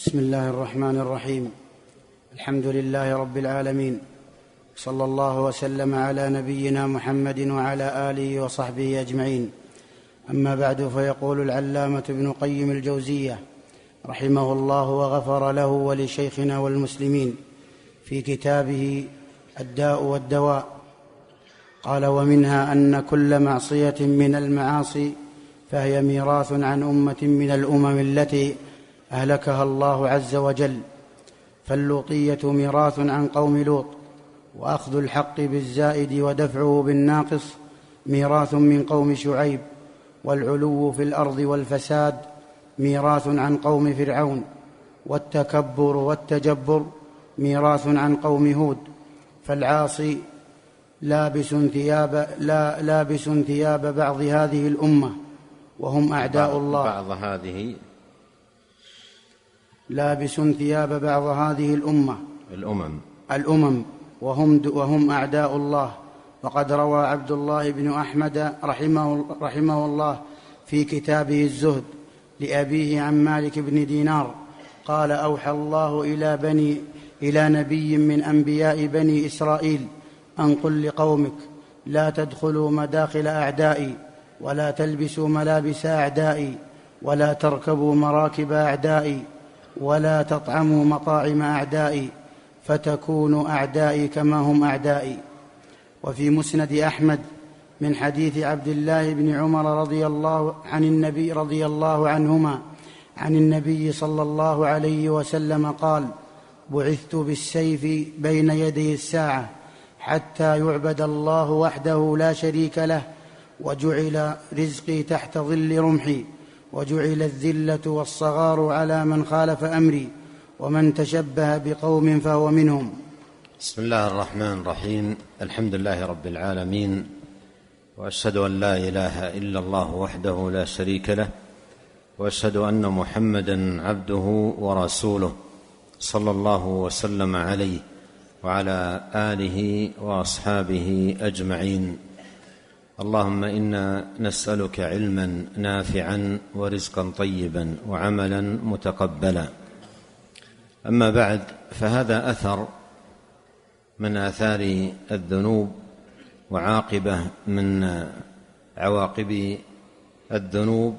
بسم الله الرحمن الرحيم. الحمد لله رب العالمين، صلى الله وسلم على نبينا محمد وعلى آله وصحبه أجمعين. أما بعد، فيقول العلامة ابن قيم الجوزية رحمه الله وغفر له ولشيخنا والمسلمين في كتابه الداء والدواء، قال: ومنها أن كل معصية من المعاصي فهي ميراث عن أمة من الأمم التي أهلكها الله عز وجل، فاللوطية ميراث عن قوم لوط، وأخذ الحق بالزائد ودفعه بالناقص ميراث من قوم شعيب، والعلو في الأرض والفساد ميراث عن قوم فرعون، والتكبر والتجبر ميراث عن قوم هود. فالعاصي لابس ثياب بعض هذه الأمة وهم أعداء الله، لابس ثياب بعض هذه الأمم وهم أعداء الله. وقد روى عبد الله بن أحمد رحمه الله في كتابه الزهد لأبيه عن مالك بن دينار قال: أوحى الله إلى نبي من أنبياء بني إسرائيل أن قل لقومك: لا تدخلوا مداخل أعدائي، ولا تلبسوا ملابس أعدائي، ولا تركبوا مراكب أعدائي، ولا تطعموا مطاعم أعدائي، فتكونوا أعدائي كما هم أعدائي. وفي مسند أحمد من حديث عبد الله بن عمر رضي الله عنهما عن النبي صلى الله عليه وسلم قال: بعثت بالسيف بين يدي الساعة حتى يعبد الله وحده لا شريك له، وجعل رزقي تحت ظل رمحي، وجعل الذلة والصغار على من خالف أمري، ومن تشبه بقوم فهو منهم. بسم الله الرحمن الرحيم. الحمد لله رب العالمين، وأشهد أن لا إله إلا الله وحده لا شريك له، وأشهد أن محمدًا عبده ورسوله، صلى الله وسلم عليه وعلى آله وأصحابه أجمعين. اللهم إنا نسألك علما نافعا ورزقا طيبا وعملا متقبلا. أما بعد، فهذا أثر من آثار الذنوب وعاقبة من عواقب الذنوب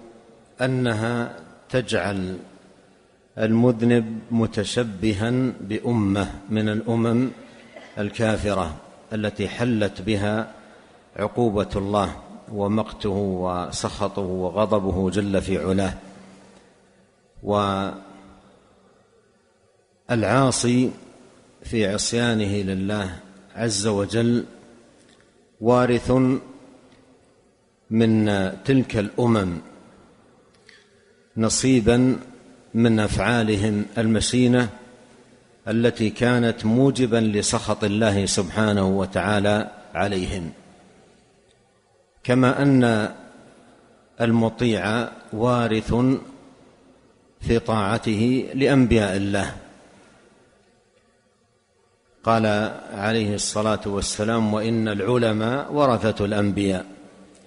أنها تجعل المذنب متشبها بأمة من الأمم الكافرة التي حلت بها عقوبة الله ومقته وسخطه وغضبه جل في علاه. والعاصي في عصيانه لله عز وجل وارث من تلك الأمم نصيبا من أفعالهم المشينة التي كانت موجبا لسخط الله سبحانه وتعالى عليهم، كما أن المطيع وارث في طاعته لأنبياء الله. قال عليه الصلاة والسلام: وإن العلماء ورثة الأنبياء،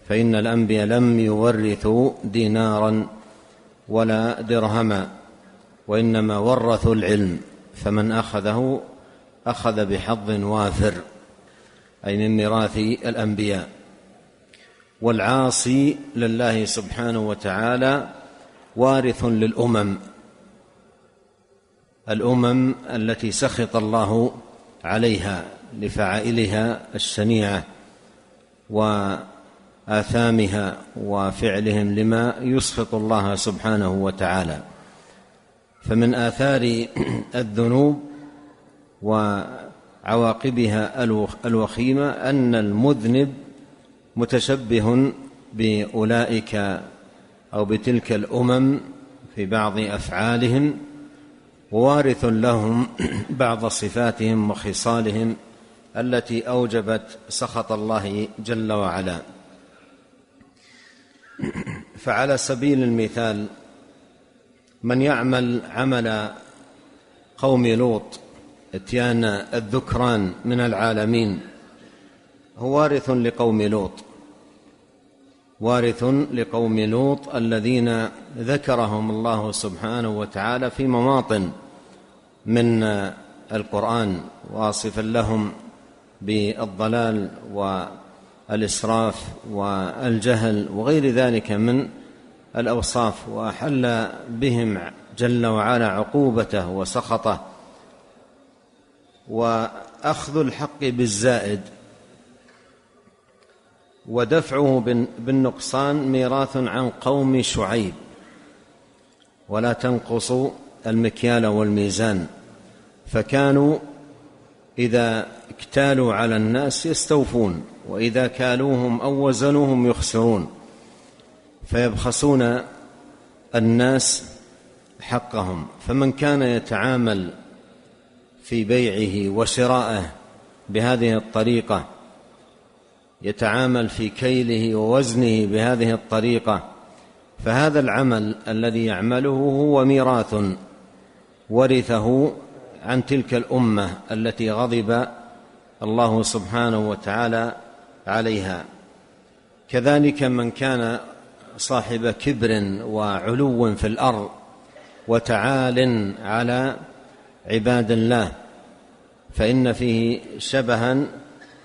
فإن الأنبياء لم يورثوا دينارا ولا درهما، وإنما ورثوا العلم، فمن أخذه أخذ بحظ وافر، أي من ميراث الأنبياء. والعاصي لله سبحانه وتعالى وارث للأمم التي سخط الله عليها لفعائلها الشنيعة وآثامها وفعلهم لما يسخط الله سبحانه وتعالى. فمن آثار الذنوب وعواقبها الوخيمة أن المذنب متشبه بأولئك أو بتلك الأمم في بعض أفعالهم، ووارث لهم بعض صفاتهم وخصالهم التي أوجبت سخط الله جل وعلا. فعلى سبيل المثال، من يعمل عمل قوم لوط اتيان الذكران من العالمين هو وارث لقوم لوط، وارث لقوم لوط الذين ذكرهم الله سبحانه وتعالى في مواطن من القرآن، واصفا لهم بالضلال والإسراف والجهل وغير ذلك من الأوصاف، وأحل بهم جل وعلا عقوبته وسخطه. وأخذ الحق بالزائد ودفعه بالنقصان ميراث عن قوم شعيب، ولا تنقصوا المكيال والميزان، فكانوا إذا اكتالوا على الناس يستوفون، وإذا كالوهم أو وزنوهم يخسرون، فيبخسون الناس حقهم. فمن كان يتعامل في بيعه وشرائه بهذه الطريقة، يتعامل في كيله ووزنه بهذه الطريقة، فهذا العمل الذي يعمله هو ميراث ورثه عن تلك الأمة التي غضب الله سبحانه وتعالى عليها. كذلك من كان صاحب كبر وعلو في الأرض وتعال على عباد الله، فإن فيه شبها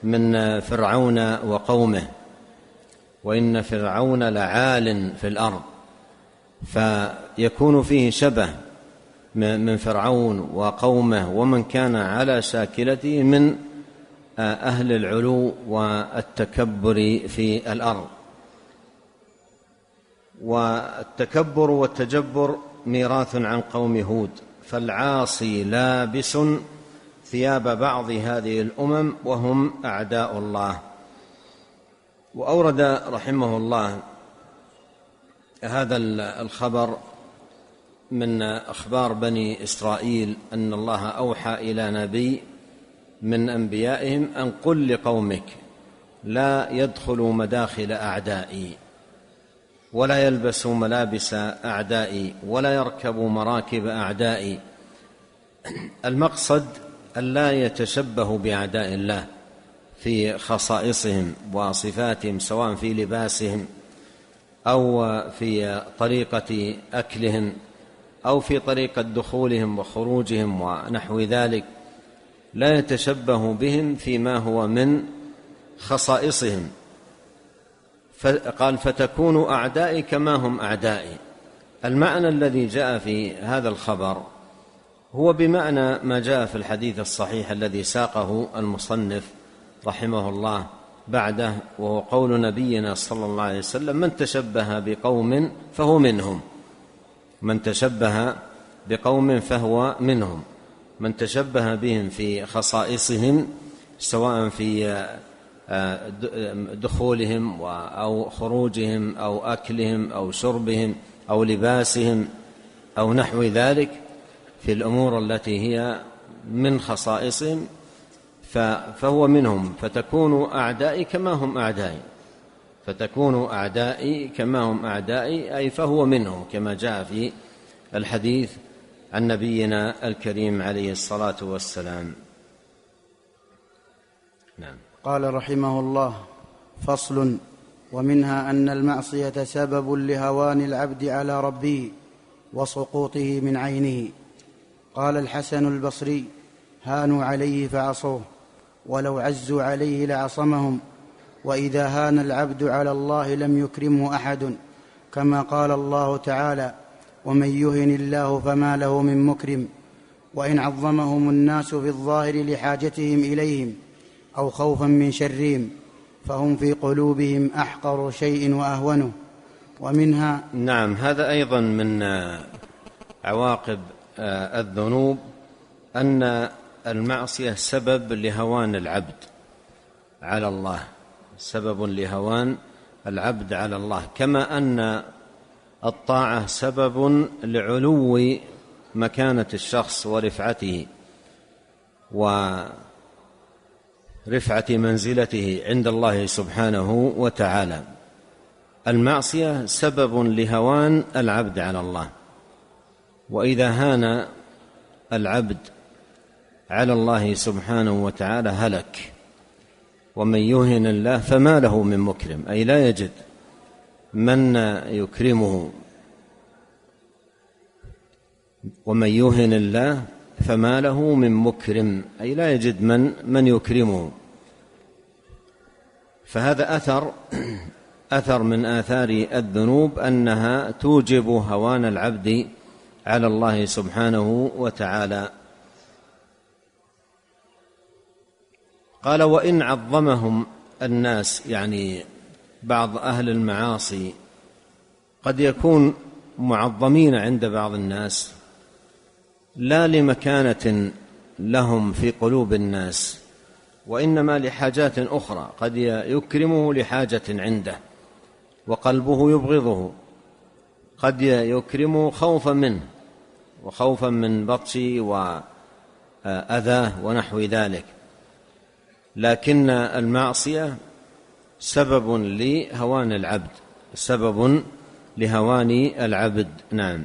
من فرعون وقومه، وإن فرعون لعال في الأرض، فيكون فيه شبه من فرعون وقومه ومن كان على شاكلته من أهل العلو والتكبر في الأرض. والتكبر والتجبر ميراث عن قوم هود، فالعاصي لابس ثياب بعض هذه الأمم وهم أعداء الله. وأورد رحمه الله هذا الخبر من أخبار بني إسرائيل أن الله أوحى إلى نبي من أنبيائهم أن قل لقومك لا يدخلوا مداخل أعدائي، ولا يلبسوا ملابس أعدائي، ولا يركبوا مراكب أعدائي. المقصد أن لا يتشبهوا بأعداء الله في خصائصهم وصفاتهم، سواء في لباسهم أو في طريقة أكلهم أو في طريقة دخولهم وخروجهم ونحو ذلك، لا يتشبه بهم فيما هو من خصائصهم. قال فتكون أعدائي كما هم أعدائي. المعنى الذي جاء في هذا الخبر هو بمعنى ما جاء في الحديث الصحيح الذي ساقه المصنف رحمه الله بعده، وهو قول نبينا صلى الله عليه وسلم: من تشبه بقوم فهو منهم. من تشبه بقوم فهو منهم، من تشبه بهم في خصائصهم، سواء في دخولهم أو خروجهم أو أكلهم أو شربهم أو لباسهم أو نحو ذلك، في الأمور التي هي من خصائصهم فهو منهم. فتكون أعدائي كما هم أعدائي، فتكون أعدائي كما هم أعدائي، أي فهو منهم، كما جاء في الحديث عن نبينا الكريم عليه الصلاة والسلام. نعم. قال رحمه الله: فصل: ومنها أن المعصية سبب لهوان العبد على ربه وسقوطه من عينه. قال الحسن البصري: هانوا عليه فعصوه، ولو عزوا عليه لعصمهم. وإذا هان العبد على الله لم يكرمه أحد، كما قال الله تعالى: ومن يهن الله فما له من مكرم. وإن عظمهم الناس في الظاهر لحاجتهم إليهم أو خوفا من شرهم، فهم في قلوبهم أحقر شيء وأهونه. ومنها نعم، هذا أيضا من عواقب الذنوب، أن المعصية سبب لهوان العبد على الله، سبب لهوان العبد على الله، كما أن الطاعة سبب لعلو مكانة الشخص ورفعته ورفعة منزلته عند الله سبحانه وتعالى. المعصية سبب لهوان العبد على الله، وإذا هان العبد على الله سبحانه وتعالى هلك. ومن يهن الله فما له من مكرم، أي لا يجد من يكرمه، ومن يهن الله فما له من مكرم، أي لا يجد من يكرمه. فهذا أثر من آثار الذنوب أنها توجب هوان العبد على الله سبحانه وتعالى. قال: وإن عظمهم الناس، يعني بعض أهل المعاصي قد يكون معظمين عند بعض الناس لا لمكانة لهم في قلوب الناس، وإنما لحاجات أخرى. قد يكرمه لحاجة عنده وقلبه يبغضه، قد يكرمه خوفا منه وخوفا من بطشه وأذاه ونحو ذلك، لكن المعصية سبب لهوان العبد، سبب لهوان العبد. نعم.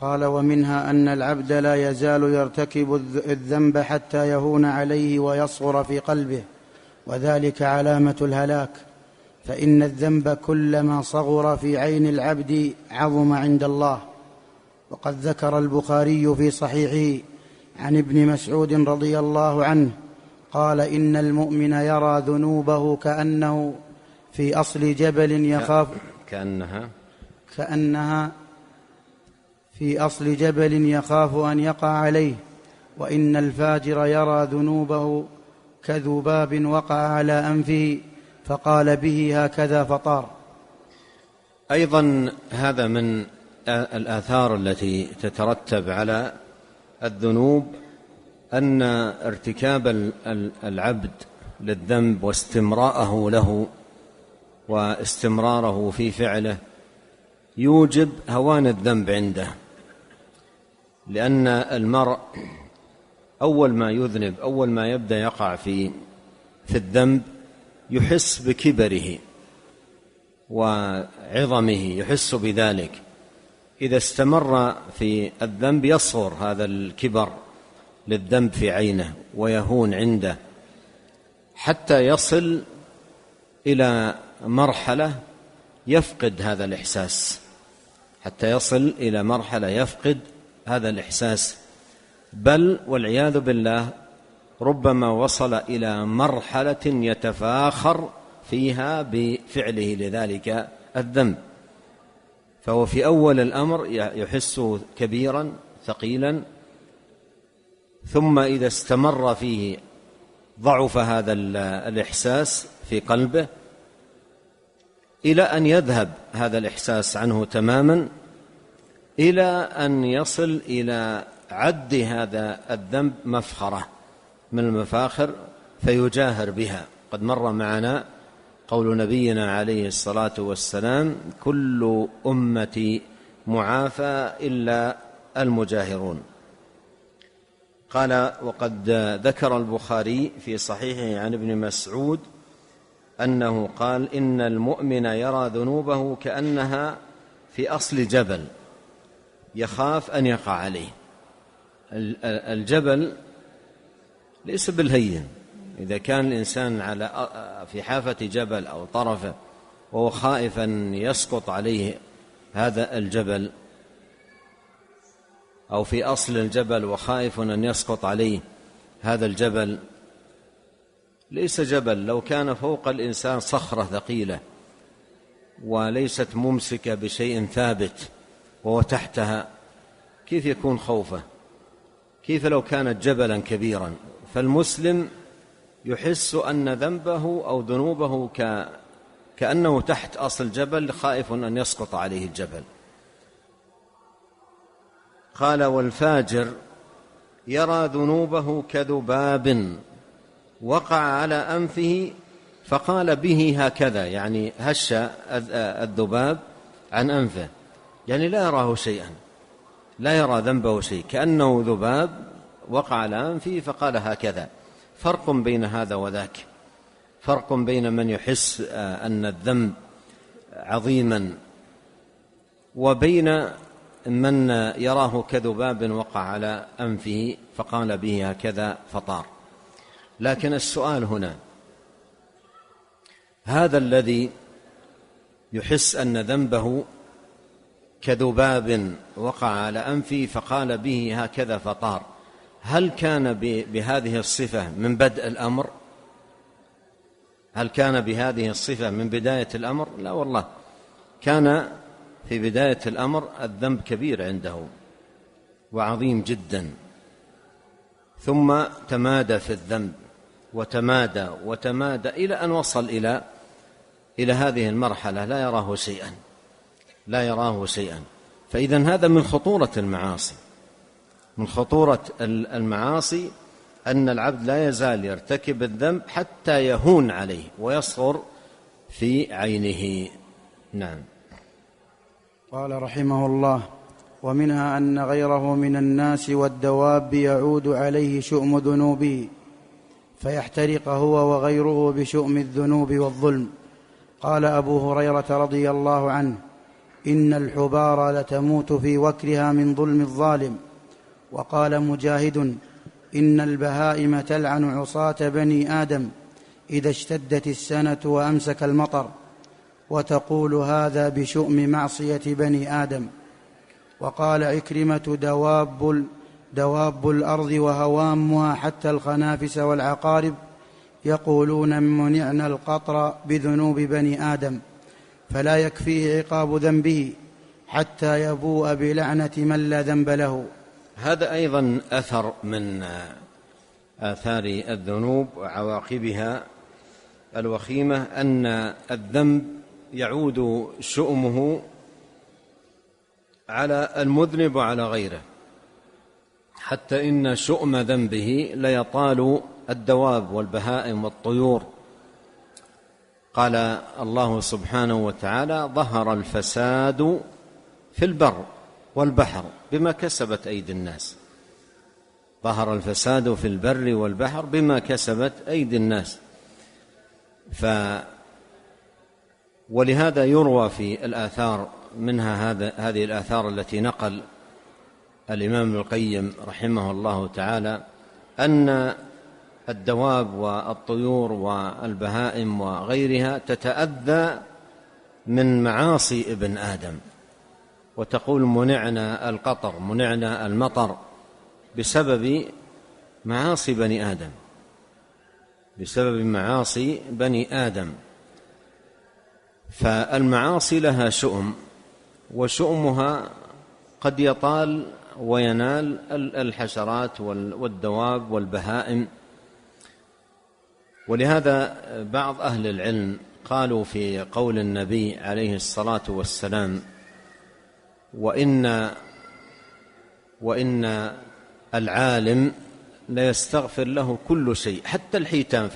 قال: ومنها أن العبد لا يزال يرتكب الذنب حتى يهون عليه ويصغر في قلبه، وذلك علامة الهلاك، فإن الذنب كلما صغر في عين العبد عظم عند الله. وقد ذكر البخاري في صحيحه عن ابن مسعود رضي الله عنه قال: إن المؤمن يرى ذنوبه كأنه في أصل جبل يخاف كأنها في أصل جبل يخاف أن يقع عليه، وإن الفاجر يرى ذنوبه كذباب وقع على أنفه فقال به هكذا فطار. أيضا هذا من الآثار التي تترتب على الذنوب أن ارتكاب العبد للذنب واستمراءه له واستمراره في فعله يوجب هوان الذنب عنده، لأن المرء أول ما يذنب، أول ما يبدأ يقع في الذنب يحس بكبره وعظمه، يحس بذلك. إذا استمر في الذنب يصغر هذا الكبر للذنب في عينه ويهون عنده، حتى يصل إلى مرحلة يفقد هذا الإحساس، حتى يصل إلى مرحلة يفقد هذا الإحساس، بل والعياذ بالله ربما وصل إلى مرحلة يتفاخر فيها بفعله لذلك الذنب. فهو في أول الأمر يحس كبيرا ثقيلا، ثم إذا استمر فيه ضعف هذا الإحساس في قلبه إلى أن يذهب هذا الإحساس عنه تماما، إلى أن يصل إلى عد هذا الذنب مفخرة من المفاخر فيجاهر بها. قد مر معنا قول نبينا عليه الصلاة والسلام: كل أمتي معافى إلا المجاهرون. قال: وقد ذكر البخاري في صحيحه عن ابن مسعود أنه قال: إن المؤمن يرى ذنوبه كأنها في أصل جبل يخاف أن يقع عليه. الجبل ليس بالهين، إذا كان الإنسان في حافة جبل أو طرفه وهو خائف أن يسقط عليه هذا الجبل، أو في أصل الجبل وخائف أن يسقط عليه هذا الجبل، ليس جبل. لو كان فوق الإنسان صخرة ثقيلة وليست ممسكة بشيء ثابت وهو تحتها، كيف يكون خوفه؟ كيف لو كانت جبلا كبيرا؟ فالمسلم يحس أن ذنبه أو ذنوبه كأنه تحت أصل جبل خائف أن يسقط عليه الجبل. قال: والفاجر يرى ذنوبه كذباب وقع على أنفه فقال به هكذا، يعني هش الذباب عن أنفه، يعني لا يراه شيئا، لا يرى ذنبه شيء، كأنه ذباب وقع على أنفه فقال هكذا. فرق بين هذا وذاك، فرق بين من يحس أن الذنب عظيما وبين من يراه كذباب وقع على أنفه فقال به هكذا فطار. لكن السؤال هنا: هذا الذي يحس أن ذنبه كذباب وقع على أنفه فقال به هكذا فطار، هل كان بهذه الصفة من بدء الأمر؟ هل كان بهذه الصفة من بداية الأمر؟ لا والله، كان في بداية الأمر الذنب كبير عنده وعظيم جدا، ثم تمادى في الذنب وتمادى إلى أن وصل إلى هذه المرحلة لا يراه شيئا. فإذن هذا من خطورة المعاصي، من خطورة المعاصي أن العبد لا يزال يرتكب الذنب حتى يهون عليه ويصغر في عينه. نعم. قال رحمه الله: ومنها أن غيره من الناس والدواب يعود عليه شؤم ذنوبه فيحترق هو وغيره بشؤم الذنوب والظلم. قال أبو هريرة رضي الله عنه: إن الحبار لتموت في وكرها من ظلم الظالم. وقال مجاهد: إن البهائم تلعن عصاة بني آدم إذا اشتدت السنة وأمسك المطر، وتقول هذا بشؤم معصية بني آدم. وقال عكرمة: دواب الأرض وهوامها حتى الخنافس والعقارب يقولون منعنا القطر بذنوب بني آدم، فلا يكفيه عقاب ذنبه حتى يبوء بلعنة من لا ذنب له. هذا أيضا أثر من آثار الذنوب وعواقبها الوخيمة، أن الذنب يعود شؤمه على المذنب وعلى غيره، حتى إن شؤم ذنبه ليطال الدواب والبهائم والطيور. قال الله سبحانه وتعالى: ظهر الفساد في البر والبحر بما كسبت أيدي الناس. ظهر الفساد في البر والبحر بما كسبت أيدي الناس. ولهذا يروى في الآثار، منها هذه الآثار التي نقل الإمام ابن القيم رحمه الله تعالى، أن الدواب والطيور والبهائم وغيرها تتأذى من معاصي ابن آدم، وتقول منعنا القطر، منعنا المطر، بسبب معاصي بني آدم، بسبب معاصي بني آدم. فالمعاصي لها شؤم، وشؤمها قد يطال وينال الحشرات والدواب والبهائم. ولهذا بعض أهل العلم قالوا في قول النبي عليه الصلاة والسلام: وإن العالم ليستغفر له كل شيء حتى الحيتان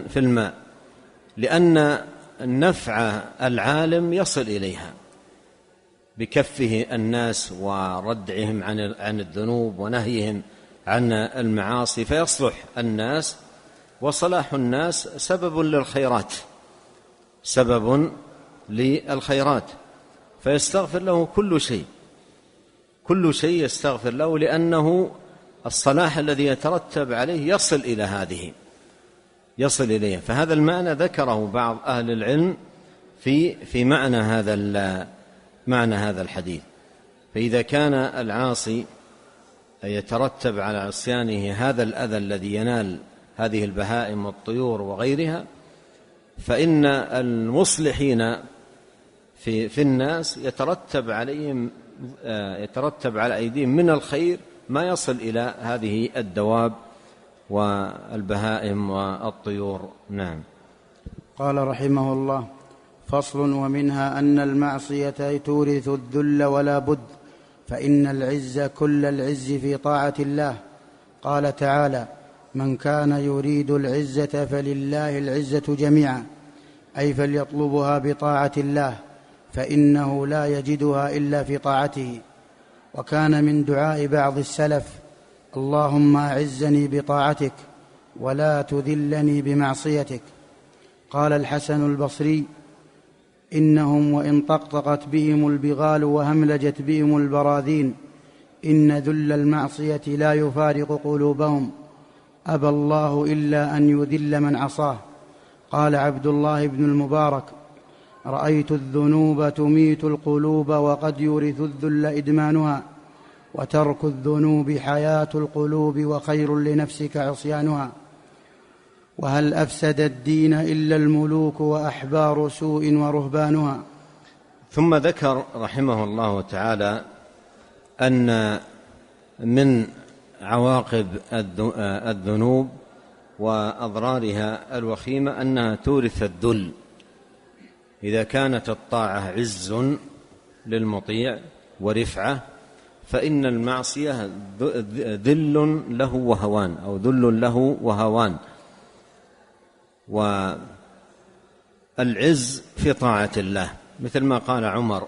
في الماء، لأن نفع العالم يصل إليها بكفه الناس وردعهم عن الذنوب ونهيهم عن المعاصي، فيصلح الناس، وصلاح الناس سبب للخيرات، فيستغفر له كل شيء يستغفر له، لأنه الصلاح الذي يترتب عليه يصل إليها. فهذا المعنى ذكره بعض أهل العلم في معنى هذا الحديث. فإذا كان العاصي يترتب على عصيانه هذا الأذى الذي ينال هذه البهائم والطيور وغيرها، فإن المصلحين في الناس يترتب على أيديهم من الخير ما يصل إلى هذه الدواب والبهائم والطيور. نعم. قال رحمه الله: فصل: ومنها أن المعصية تورث الذل ولا بد، فإن العز كل العز في طاعة الله. قال تعالى: من كان يريد العزة فلله العزة جميعا، أي فليطلبها بطاعة الله، فإنه لا يجدها إلا في طاعته. وكان من دعاء بعض السلف: اللهم أعزني بطاعتك ولا تذلني بمعصيتك. قال الحسن البصري: إنهم وإن طقطقت بهم البغال وهملجت بهم البراذين، إن ذل المعصية لا يفارق قلوبهم، أبى الله إلا أن يذل من عصاه. قال عبد الله بن المبارك: رأيت الذنوب تميت القلوب وقد يورث الذل إدمانها، وترك الذنوب حياة القلوب وخير لنفسك عصيانها. وهل أفسد الدين إلا الملوك وأحبار سوء ورهبانها. ثم ذكر رحمه الله تعالى أن من عواقب الذنوب وأضرارها الوخيمة أنها تورث الذل. إذا كانت الطاعة عز للمطيع ورفعة، فإن المعصية ذل له وهوان، أو ذل له وهوان. والعز في طاعة الله، مثل ما قال عمر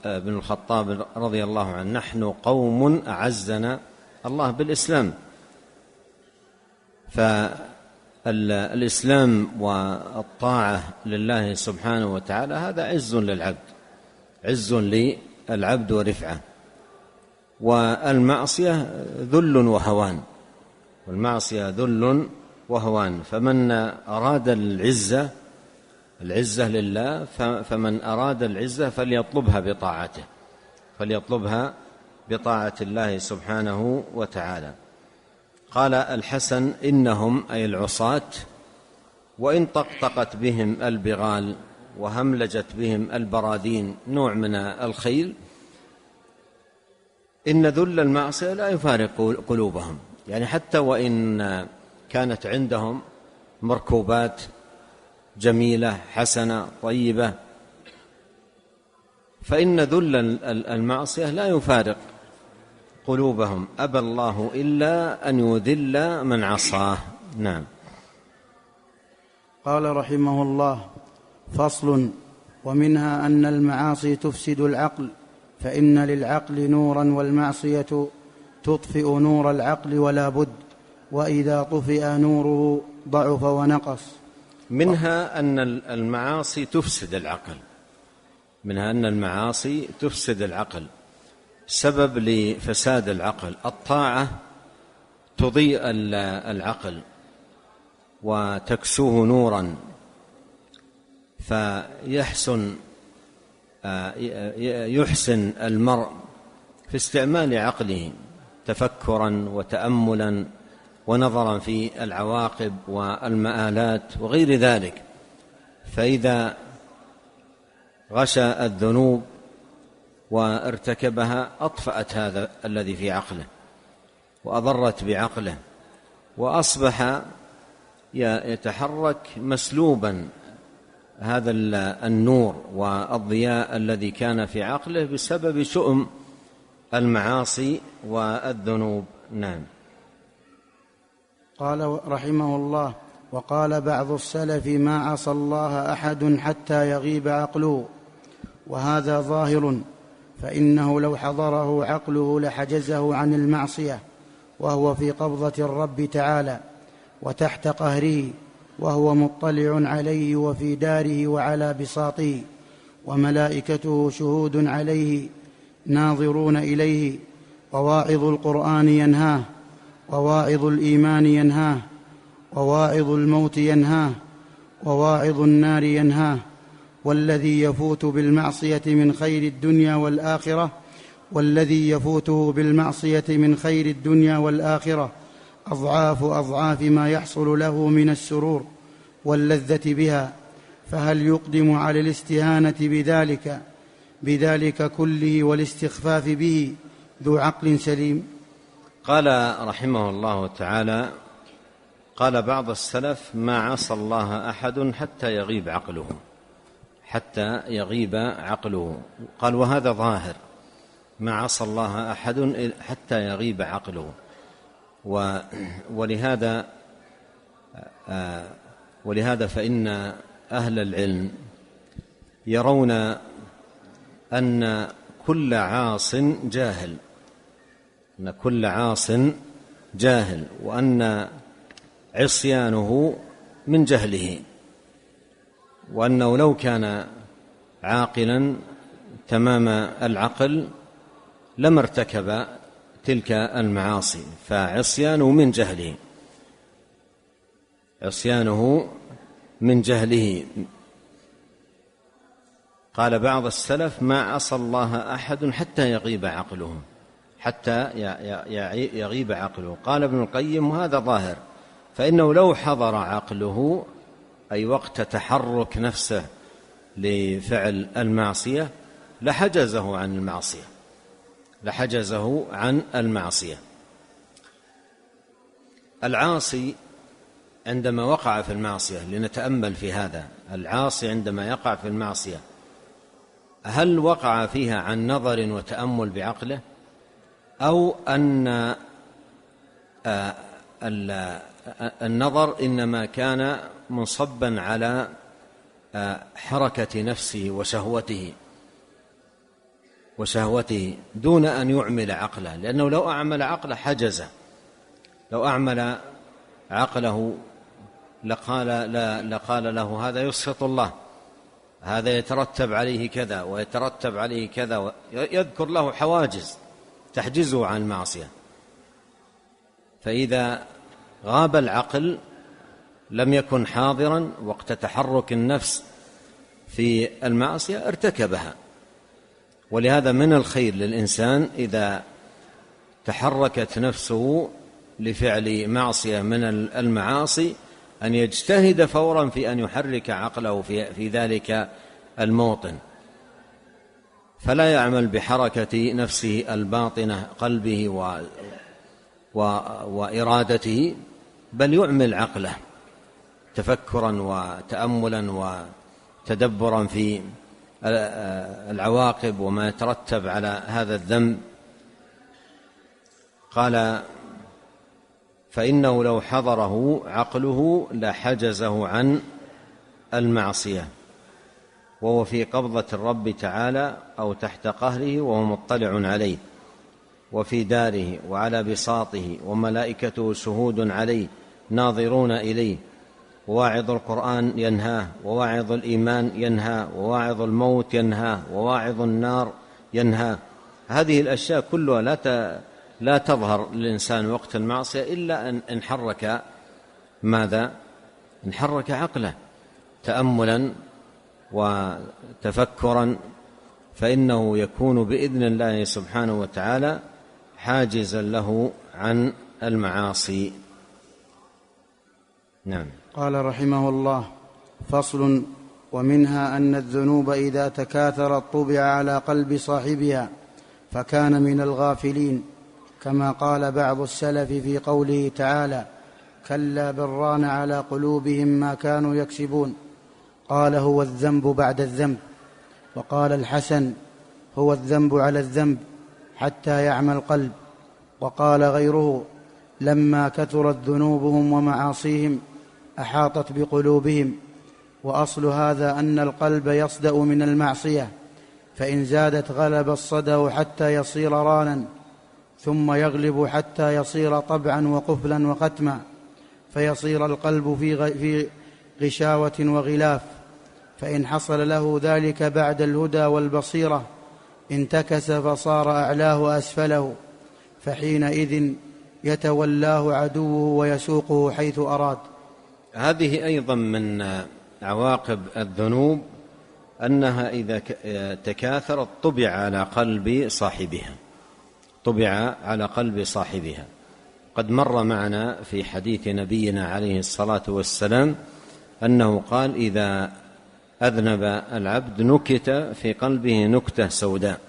بن الخطاب رضي الله عنه: نحن قوم أعزنا الله بالإسلام. فالإسلام والطاعة لله سبحانه وتعالى هذا عز للعبد، عز للعبد ورفعة. والمعصية ذل وهوان، والمعصية ذل وهوان. فمن أراد العزة لله، فمن أراد العزة فليطلبها بطاعة الله سبحانه وتعالى. قال الحسن: إنهم أي العصاة وإن طقطقت بهم البغال وهملجت بهم البرادين، نوع من الخيل، إن ذل المعصية لا يفارق قلوبهم. يعني حتى وإن كانت عندهم مركوبات جميلة حسنة طيبة، فإن ذل المعصية لا يفارق قلوبهم. أبى الله إلا أن يذل من عصاه. نعم. قال رحمه الله: فصل: ومنها أن المعاصي تفسد العقل، فإن للعقل نورا والمعصية تطفئ نور العقل ولا بد، وإذا طفئ نوره ضعف ونقص. منها أن المعاصي تفسد العقل، سبب لفساد العقل. الطاعة تضيء العقل وتكسوه نورا، فيحسن المرء في استعمال عقله تفكرا وتأملا ونظرا في العواقب والمآلات وغير ذلك. فإذا غشى الذنوب وارتكبها أطفأت هذا الذي في عقله وأضرت بعقله، وأصبح يتحرك مسلوبا هذا النور والضياء الذي كان في عقله بسبب شؤم المعاصي والذنوب. نعم. قال رحمه الله: وقال بعض السلف: ما عصى الله أحد حتى يغيب عقله. وهذا ظاهر، فإنه لو حضره عقله لحجزه عن المعصية، وهو في قبضة الرب تعالى وتحت قهره، وهو مطلع عليه وفي داره وعلى بساطه، وملائكته شهود عليه ناظرون إليه. وواعظ القرآن ينهاه، وواعظ الإيمان ينهاه، وواعظ الموت ينهاه، وواعظ النار ينهاه. والذي يفوت بالمعصية من خير الدنيا والآخرة والذي يفوته بالمعصية من خير الدنيا والآخرة أضعاف أضعاف ما يحصل له من السرور واللذة بها، فهل يقدم على الاستهانة بذلك كله والاستخفاف به ذو عقل سليم؟ قال رحمه الله تعالى: قال بعض السلف: ما عصى الله أحد حتى يغيب عقله. قال: وهذا ظاهر، ما عصى الله أحد حتى يغيب عقله. ولهذا فإن أهل العلم يرون أن كل عاص جاهل، وأن عصيانه من جهله، وأنه لو كان عاقلا تمام العقل لما ارتكب تلك المعاصي، فعصيانه من جهله. قال بعض السلف: ما عصى الله أحد حتى يغيب عقله، حتى يغيب عقله. قال ابن القيم: وهذا ظاهر، فإنه لو حضر عقله أي وقت تحرك نفسه لفعل المعصية لحجزه عن المعصية. العاصي عندما وقع في المعصية، لنتأمل في هذا، العاصي عندما يقع في المعصية هل وقع فيها عن نظر وتأمل بعقله، أو أن النظر إنما كان منصبا على حركة نفسه وشهوته دون أن يعمل عقله؟ لأنه لو أعمل عقله حجزه، لو أعمل عقله لقال له: هذا يسخط الله، هذا يترتب عليه كذا ويترتب عليه كذا، يذكر له حواجز تحجزه عن المعصية. فإذا غاب العقل لم يكن حاضرا وقت تحرك النفس في المعصية ارتكبها. ولهذا من الخير للإنسان إذا تحركت نفسه لفعل معصية من المعاصي أن يجتهد فورا في أن يحرك عقله في ذلك الموطن، فلا يعمل بحركة نفسه الباطنة قلبه وإرادته، بل يعمل عقله تفكرا وتأملا وتدبرا في العواقب وما يترتب على هذا الذنب. قال: فإنه لو حضره عقله لحجزه عن المعصية، وهو في قبضة الرب تعالى أو تحت قهره وهو مطلع عليه، وفي داره وعلى بساطه، وملائكته شهود عليه ناظرون إليه. وواعظ القرآن ينهاه، وواعظ الإيمان ينهاه، وواعظ الموت ينهاه، وواعظ النار ينهاه. هذه الأشياء كلها لا تظهر للإنسان وقت المعصية إلا أن حرك ماذا؟ إن حرك عقله تأملا وتفكرا، فإنه يكون بإذن الله سبحانه وتعالى حاجزا له عن المعاصي. نعم. قال رحمه الله: فصل: ومنها أن الذنوب إذا تكاثرت طبع على قلب صاحبها فكان من الغافلين، كما قال بعض السلف في قوله تعالى: كلا بل ران على قلوبهم ما كانوا يكسبون. قال: هو الذنب بعد الذنب. وقال الحسن: هو الذنب على الذنب حتى يعمى القلب. وقال غيره: لما كثرت ذنوبهم ومعاصيهم أحاطت بقلوبهم. وأصل هذا أن القلب يصدأ من المعصية، فإن زادت غلب الصدأ حتى يصير رانا، ثم يغلب حتى يصير طبعا وقفلا وختما، فيصير القلب في غشاوة وغلاف. فإن حصل له ذلك بعد الهدى والبصيرة انتكس فصار أعلاه أسفله، فحينئذ يتولاه عدوه ويسوقه حيث أراد. هذه أيضا من عواقب الذنوب أنها إذا تكاثرت طبع على قلب صاحبها. قد مر معنا في حديث نبينا عليه الصلاة والسلام أنه قال: إذا أذنب العبد نكت في قلبه نكتة سوداء،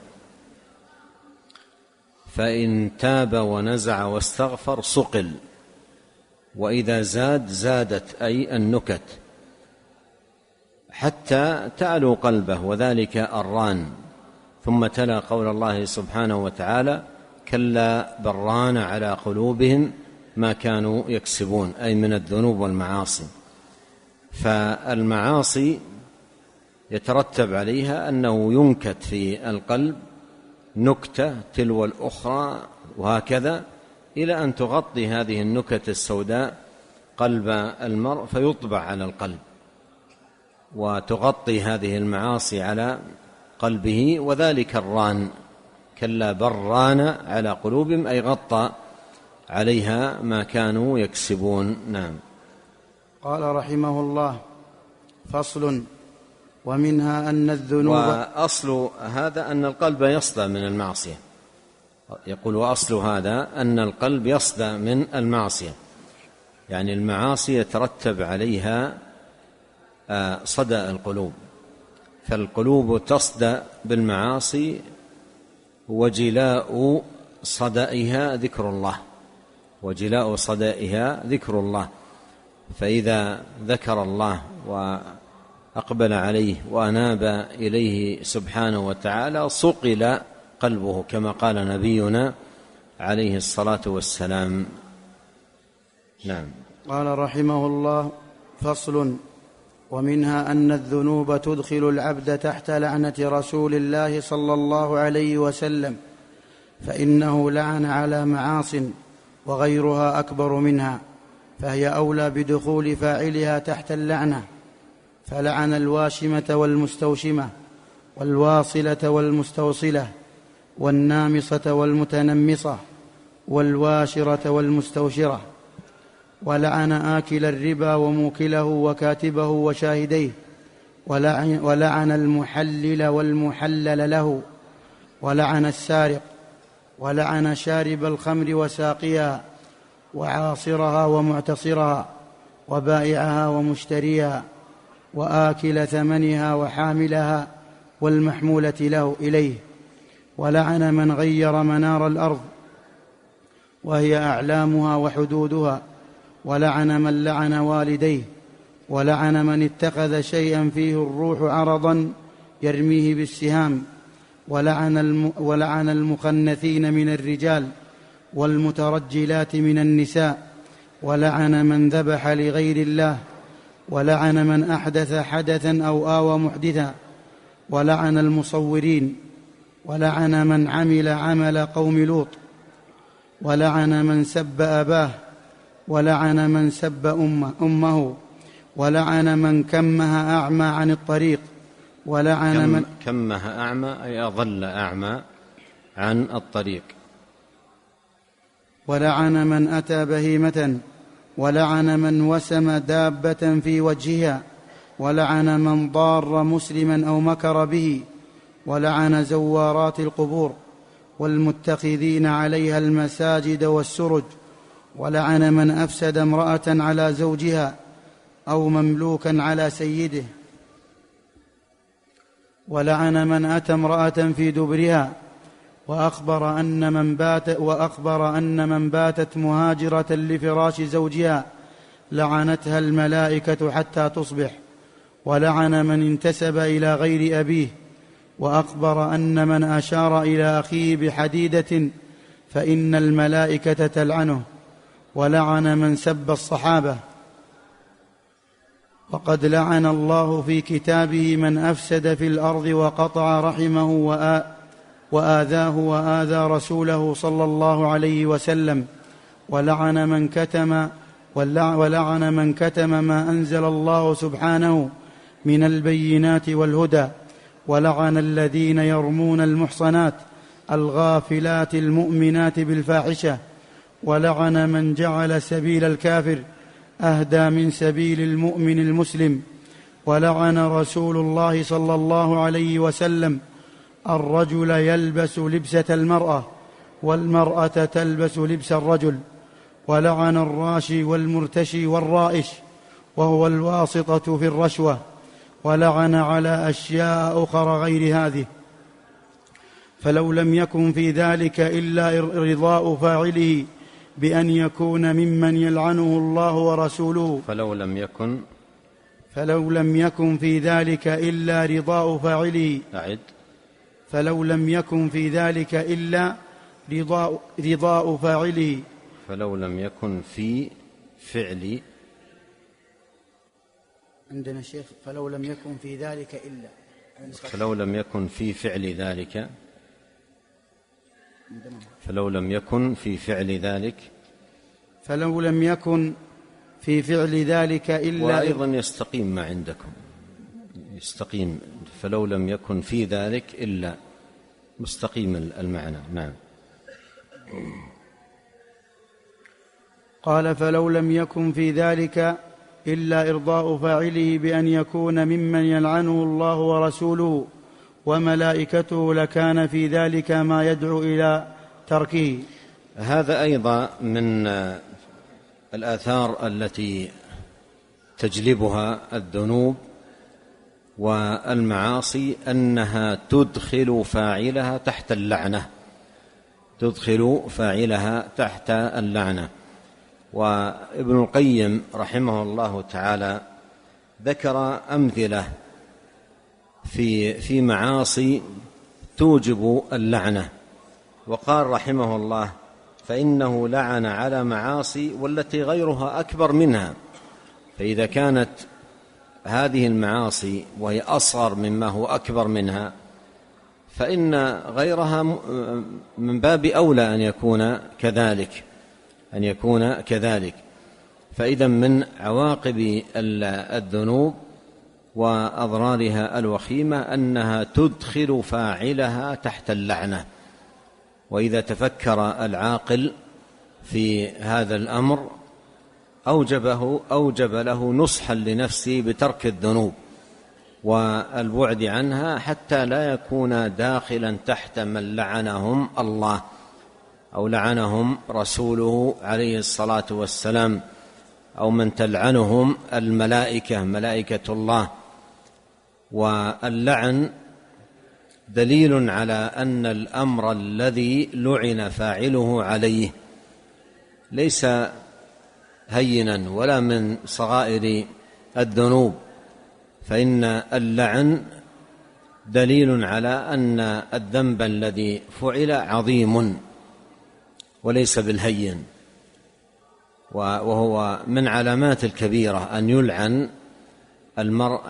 فإن تاب ونزع واستغفر صقل، وإذا زادت أي النكت حتى تعلو قلبه، وذلك الران. ثم تلا قول الله سبحانه وتعالى: كلا بل ران على قلوبهم ما كانوا يكسبون، أي من الذنوب والمعاصي. فالمعاصي يترتب عليها أنه ينكت في القلب نكتة تلو الأخرى، وهكذا إلى أن تغطي هذه النكت السوداء قلب المرء فيطبع على القلب، وتغطي هذه المعاصي على قلبه، وذلك الران. كلا بل ران على قلوبهم أي غطى عليها ما كانوا يكسبون. نعم. قال رحمه الله: فصل. ومنها أن الذنوب. وأصل هذا أن القلب يصدى من المعصية. يقول وأصل هذا أن القلب يصدى من المعصية، يعني المعاصي يترتب عليها صدى القلوب، فالقلوب تصدى بالمعاصي وجلاء صدائها ذكر الله، وجلاء صدائها ذكر الله. فإذا ذكر الله وأقبل عليه وأناب إليه سبحانه وتعالى صقل قلبه، كما قال نبينا عليه الصلاة والسلام. نعم. قال رحمه الله: فصل. ومنها أن الذنوب تدخل العبد تحت لعنة رسول الله صلى الله عليه وسلم، فإنه لعن على معاصٍ وغيرها أكبر منها، فهي أولى بدخول فاعلها تحت اللعنة. فلعن الواشمة والمستوشمة والواصلة والمستوصلة والنامصة والمتنمصة والواشرة والمستوشرة، ولعن آكل الربا وموكله وكاتبه وشاهديه، ولعن المحلل والمحلل له، ولعن السارق، ولعن شارب الخمر وساقيها وعاصرها ومعتصرها وبائعها ومشتريها وآكل ثمنها وحاملها والمحمولة له إليه، ولعن من غير منار الأرض وهي أعلامها وحدودها، ولعن من لعن والديه، ولعن من اتخذ شيئا فيه الروح عرضا يرميه بالسهام، ولعن المخنثين من الرجال والمترجلات من النساء، ولعن من ذبح لغير الله، ولعن من أحدث حدثا أو آوى محدثا، ولعن المصورين، ولعن من عمل عمل قوم لوط، ولعن من سب أباه، ولعن من سب أمه، ولعن من كمه أعمى عن الطريق، ولعن من كمه أعمى أي أظل أعمى عن الطريق، ولعن من أتى بهيمة، ولعن من وسم دابة في وجهها، ولعن من ضار مسلما أو مكر به، ولعن زوارات القبور والمتخذين عليها المساجد والسرج، ولعن من أفسد امرأة على زوجها أو مملوكا على سيده، ولعن من أتى امرأة في دبرها، وأخبر أن من باتت مهاجرة لفراش زوجها لعنتها الملائكة حتى تصبح، ولعن من انتسب إلى غير أبيه، وأخبر أن من أشار إلى أخيه بحديدة فإن الملائكة تلعنه، ولعن من سب الصحابة. وقد لعن الله في كتابه من أفسد في الأرض وقطع رحمه وآذاه وآذى رسوله صلى الله عليه وسلم، ولعن من كتم ما أنزل الله سبحانه من البينات والهدى، ولعن الذين يرمون المحصنات الغافلات المؤمنات بالفاحشة، ولعن من جعل سبيل الكافر أهدى من سبيل المؤمن المسلم، ولعن رسول الله صلى الله عليه وسلم الرجل يلبس لبسة المرأة والمرأة تلبس لبس الرجل، ولعن الراشي والمرتشي والرائش وهو الواسطة في الرشوة، ولعن على أشياء أخرى غير هذه. فلو لم يكن في ذلك إلا رضاء فاعله بأن يكون ممن يلعنه الله ورسوله، فلو لم يكن في ذلك إلا رضاء فاعله، فلو لم يكن في ذلك إلا رضاء فاعله، فلو لم يكن في فعل، عندنا شيخ فلو لم يكن في ذلك إلا، فلو لم يكن في فعل ذلك، فلو لم يكن في فعل ذلك، فلو لم يكن في فعل ذلك إلا. وأيضا يستقيم ما عندكم، يستقيم فلو لم يكن في ذلك إلا، مستقيم المعنى. نعم. قال فلو لم يكن في ذلك إلا إرضاء فاعله بأن يكون ممن يلعنه الله ورسوله وملائكته لكان في ذلك ما يدعو إلى تركه. هذا أيضا من الآثار التي تجلبها الذنوب والمعاصي أنها تدخل فاعلها تحت اللعنة، تدخل فاعلها تحت اللعنة. وابن القيم رحمه الله تعالى ذكر أمثلة في معاصي توجب اللعنة، وقال رحمه الله: فإنه لعن على معاصي والتي غيرها أكبر منها، فإذا كانت هذه المعاصي وهي أصغر مما هو أكبر منها فإن غيرها من باب أولى أن يكون كذلك. فإذا من عواقب الذنوب وأضرارها الوخيمة أنها تدخل فاعلها تحت اللعنة. وإذا تفكر العاقل في هذا الأمر أوجب له نصحا لنفسه بترك الذنوب والبعد عنها حتى لا يكون داخلا تحت من لعنهم الله أو لعنهم رسوله عليه الصلاة والسلام، أو من تلعنهم الملائكة، ملائكة الله. واللعن دليل على أن الأمر الذي لعن فاعله عليه ليس هينا ولا من صغائر الذنوب، فإن اللعن دليل على أن الذنب الذي فعل عظيم وليس بالهين، وهو من علامات الكبيرة أن يلعن المرء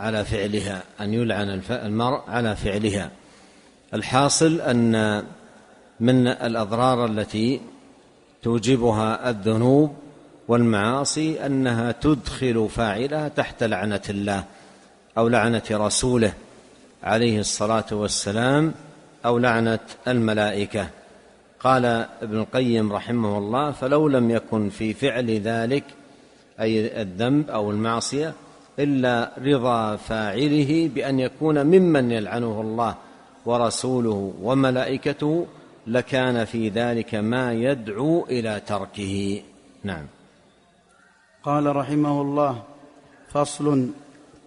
على فعلها، الحاصل أن من الأضرار التي توجبها الذنوب والمعاصي أنها تدخل فاعلها تحت لعنة الله أو لعنة رسوله عليه الصلاة والسلام أو لعنة الملائكة. قال ابن القيم رحمه الله: فلو لم يكن في فعل ذلك أي الذنب أو المعصية إلا رضا فاعله بأن يكون ممن يلعنه الله ورسوله وملائكته لكان في ذلك ما يدعو إلى تركه. نعم. قال رحمه الله: فصل: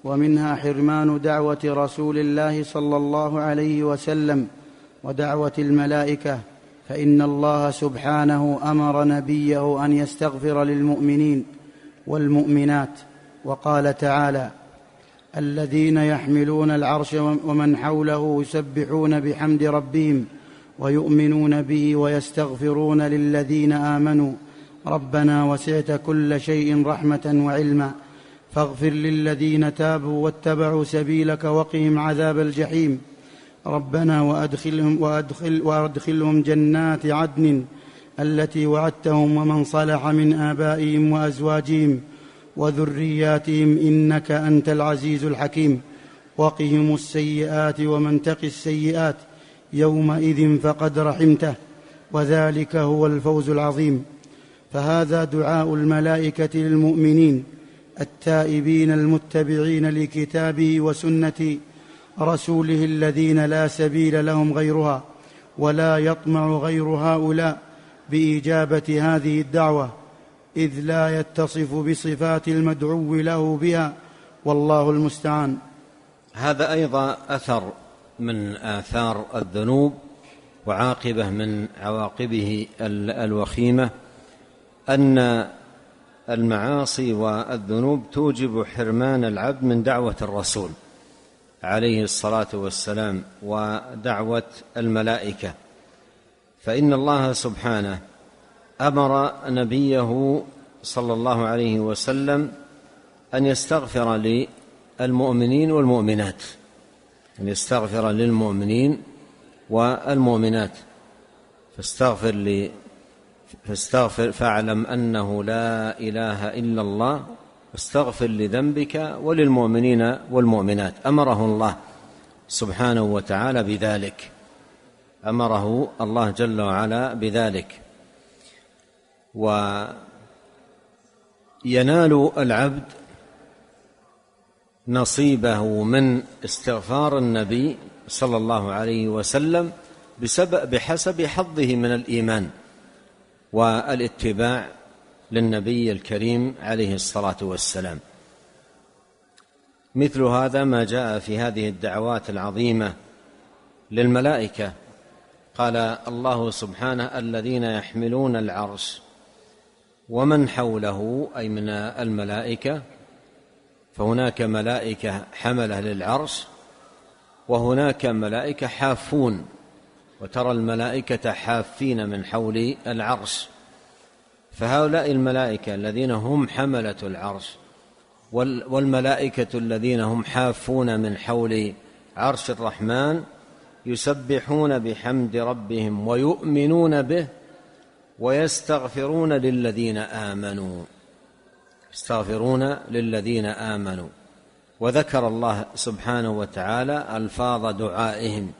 ومنها حرمان دعوة رسول الله صلى الله عليه وسلم ودعوة الملائكة، فإن الله سبحانه أمر نبيه أن يستغفر للمؤمنين والمؤمنات، وقال تعالى: الذين يحملون العرش ومن حوله يسبحون بحمد ربهم ويؤمنون به ويستغفرون للذين آمنوا ربنا وسعت كل شيء رحمة وعلما فاغفر للذين تابوا واتبعوا سبيلك وقهم عذاب الجحيم ربنا وأدخلهم جنات عدن التي وعدتهم ومن صلح من آبائهم وأزواجهم وذرياتهم إنك أنت العزيز الحكيم وقهم السيئات ومن تق السيئات يومئذ فقد رحمته وذلك هو الفوز العظيم. فهذا دعاء الملائكة للمؤمنين التائبين المتبعين لكتابه وسنة رسوله الذين لا سبيل لهم غيرها ولا يطمع غير هؤلاء بإجابة هذه الدعوة، إذ لا يتصف بصفات المدعو له بها، والله المستعان. هذا أيضا أثر من آثار الذنوب وعاقبة من عواقبه الوخيمة، أن المعاصي والذنوب توجب حرمان العبد من دعوة الرسول عليه الصلاة والسلام ودعوة الملائكة. فإن الله سبحانه أمر نبيه صلى الله عليه وسلم أن يستغفر للمؤمنين والمؤمنات، أن يستغفر للمؤمنين والمؤمنات، فاستغفر فاعلم أنه لا إله إلا الله واستغفر لذنبك وللمؤمنين والمؤمنات. أمره الله سبحانه وتعالى بذلك، أمره الله جل وعلا بذلك. وينال العبد نصيبه من استغفار النبي صلى الله عليه وسلم بحسب حظه من الإيمان والاتباع للنبي الكريم عليه الصلاة والسلام. مثل هذا ما جاء في هذه الدعوات العظيمة للملائكة. قال الله سبحانه: الذين يحملون العرش ومن حوله، أي من الملائكة، فهناك ملائكة حملة للعرش وهناك ملائكة حافون، وترى الملائكة حافين من حول العرش. فهؤلاء الملائكة الذين هم حملة العرش والملائكة الذين هم حافون من حول عرش الرحمن يسبحون بحمد ربهم ويؤمنون به ويستغفرون للذين آمنوا، يستغفرون للذين آمنوا. وذكر الله سبحانه وتعالى ألفاظ دعائهم: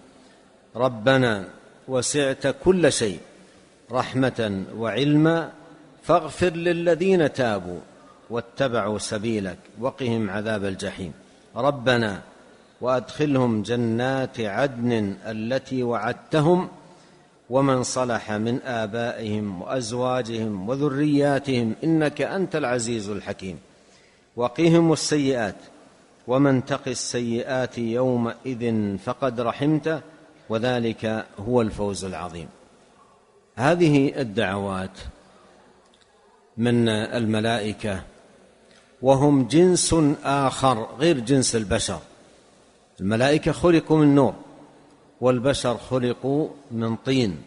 ربنا وسعت كل شيء رحمة وعلما فاغفر للذين تابوا واتبعوا سبيلك وقهم عذاب الجحيم. ربنا وأدخلهم جنات عدن التي وعدتهم ومن صلح من آبائهم وأزواجهم وذرياتهم إنك أنت العزيز الحكيم. وقهم السيئات ومن تق السيئات يومئذ فقد رحمته وذلك هو الفوز العظيم. هذه الدعوات من الملائكة، وهم جنس آخر غير جنس البشر. الملائكة خلقوا من نور والبشر خلقوا من طين،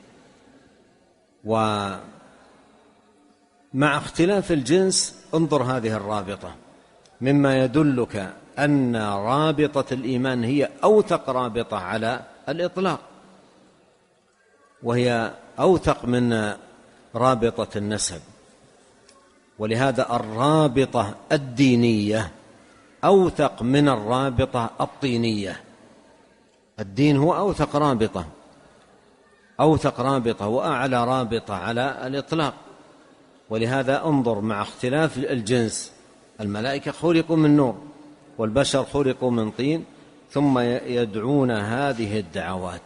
ومع اختلاف الجنس انظر هذه الرابطة مما يدلك أن رابطة الإيمان هي أوثق رابطة على الإطلاق، وهي أوثق من رابطة النسب. ولهذا الرابطة الدينية أوثق من الرابطة الطينية. الدين هو أوثق رابطة وأعلى رابطة على الإطلاق. ولهذا انظر مع اختلاف الجنس، الملائكة خلقوا من نور والبشر خلقوا من طين، ثم يدعون هذه الدعوات،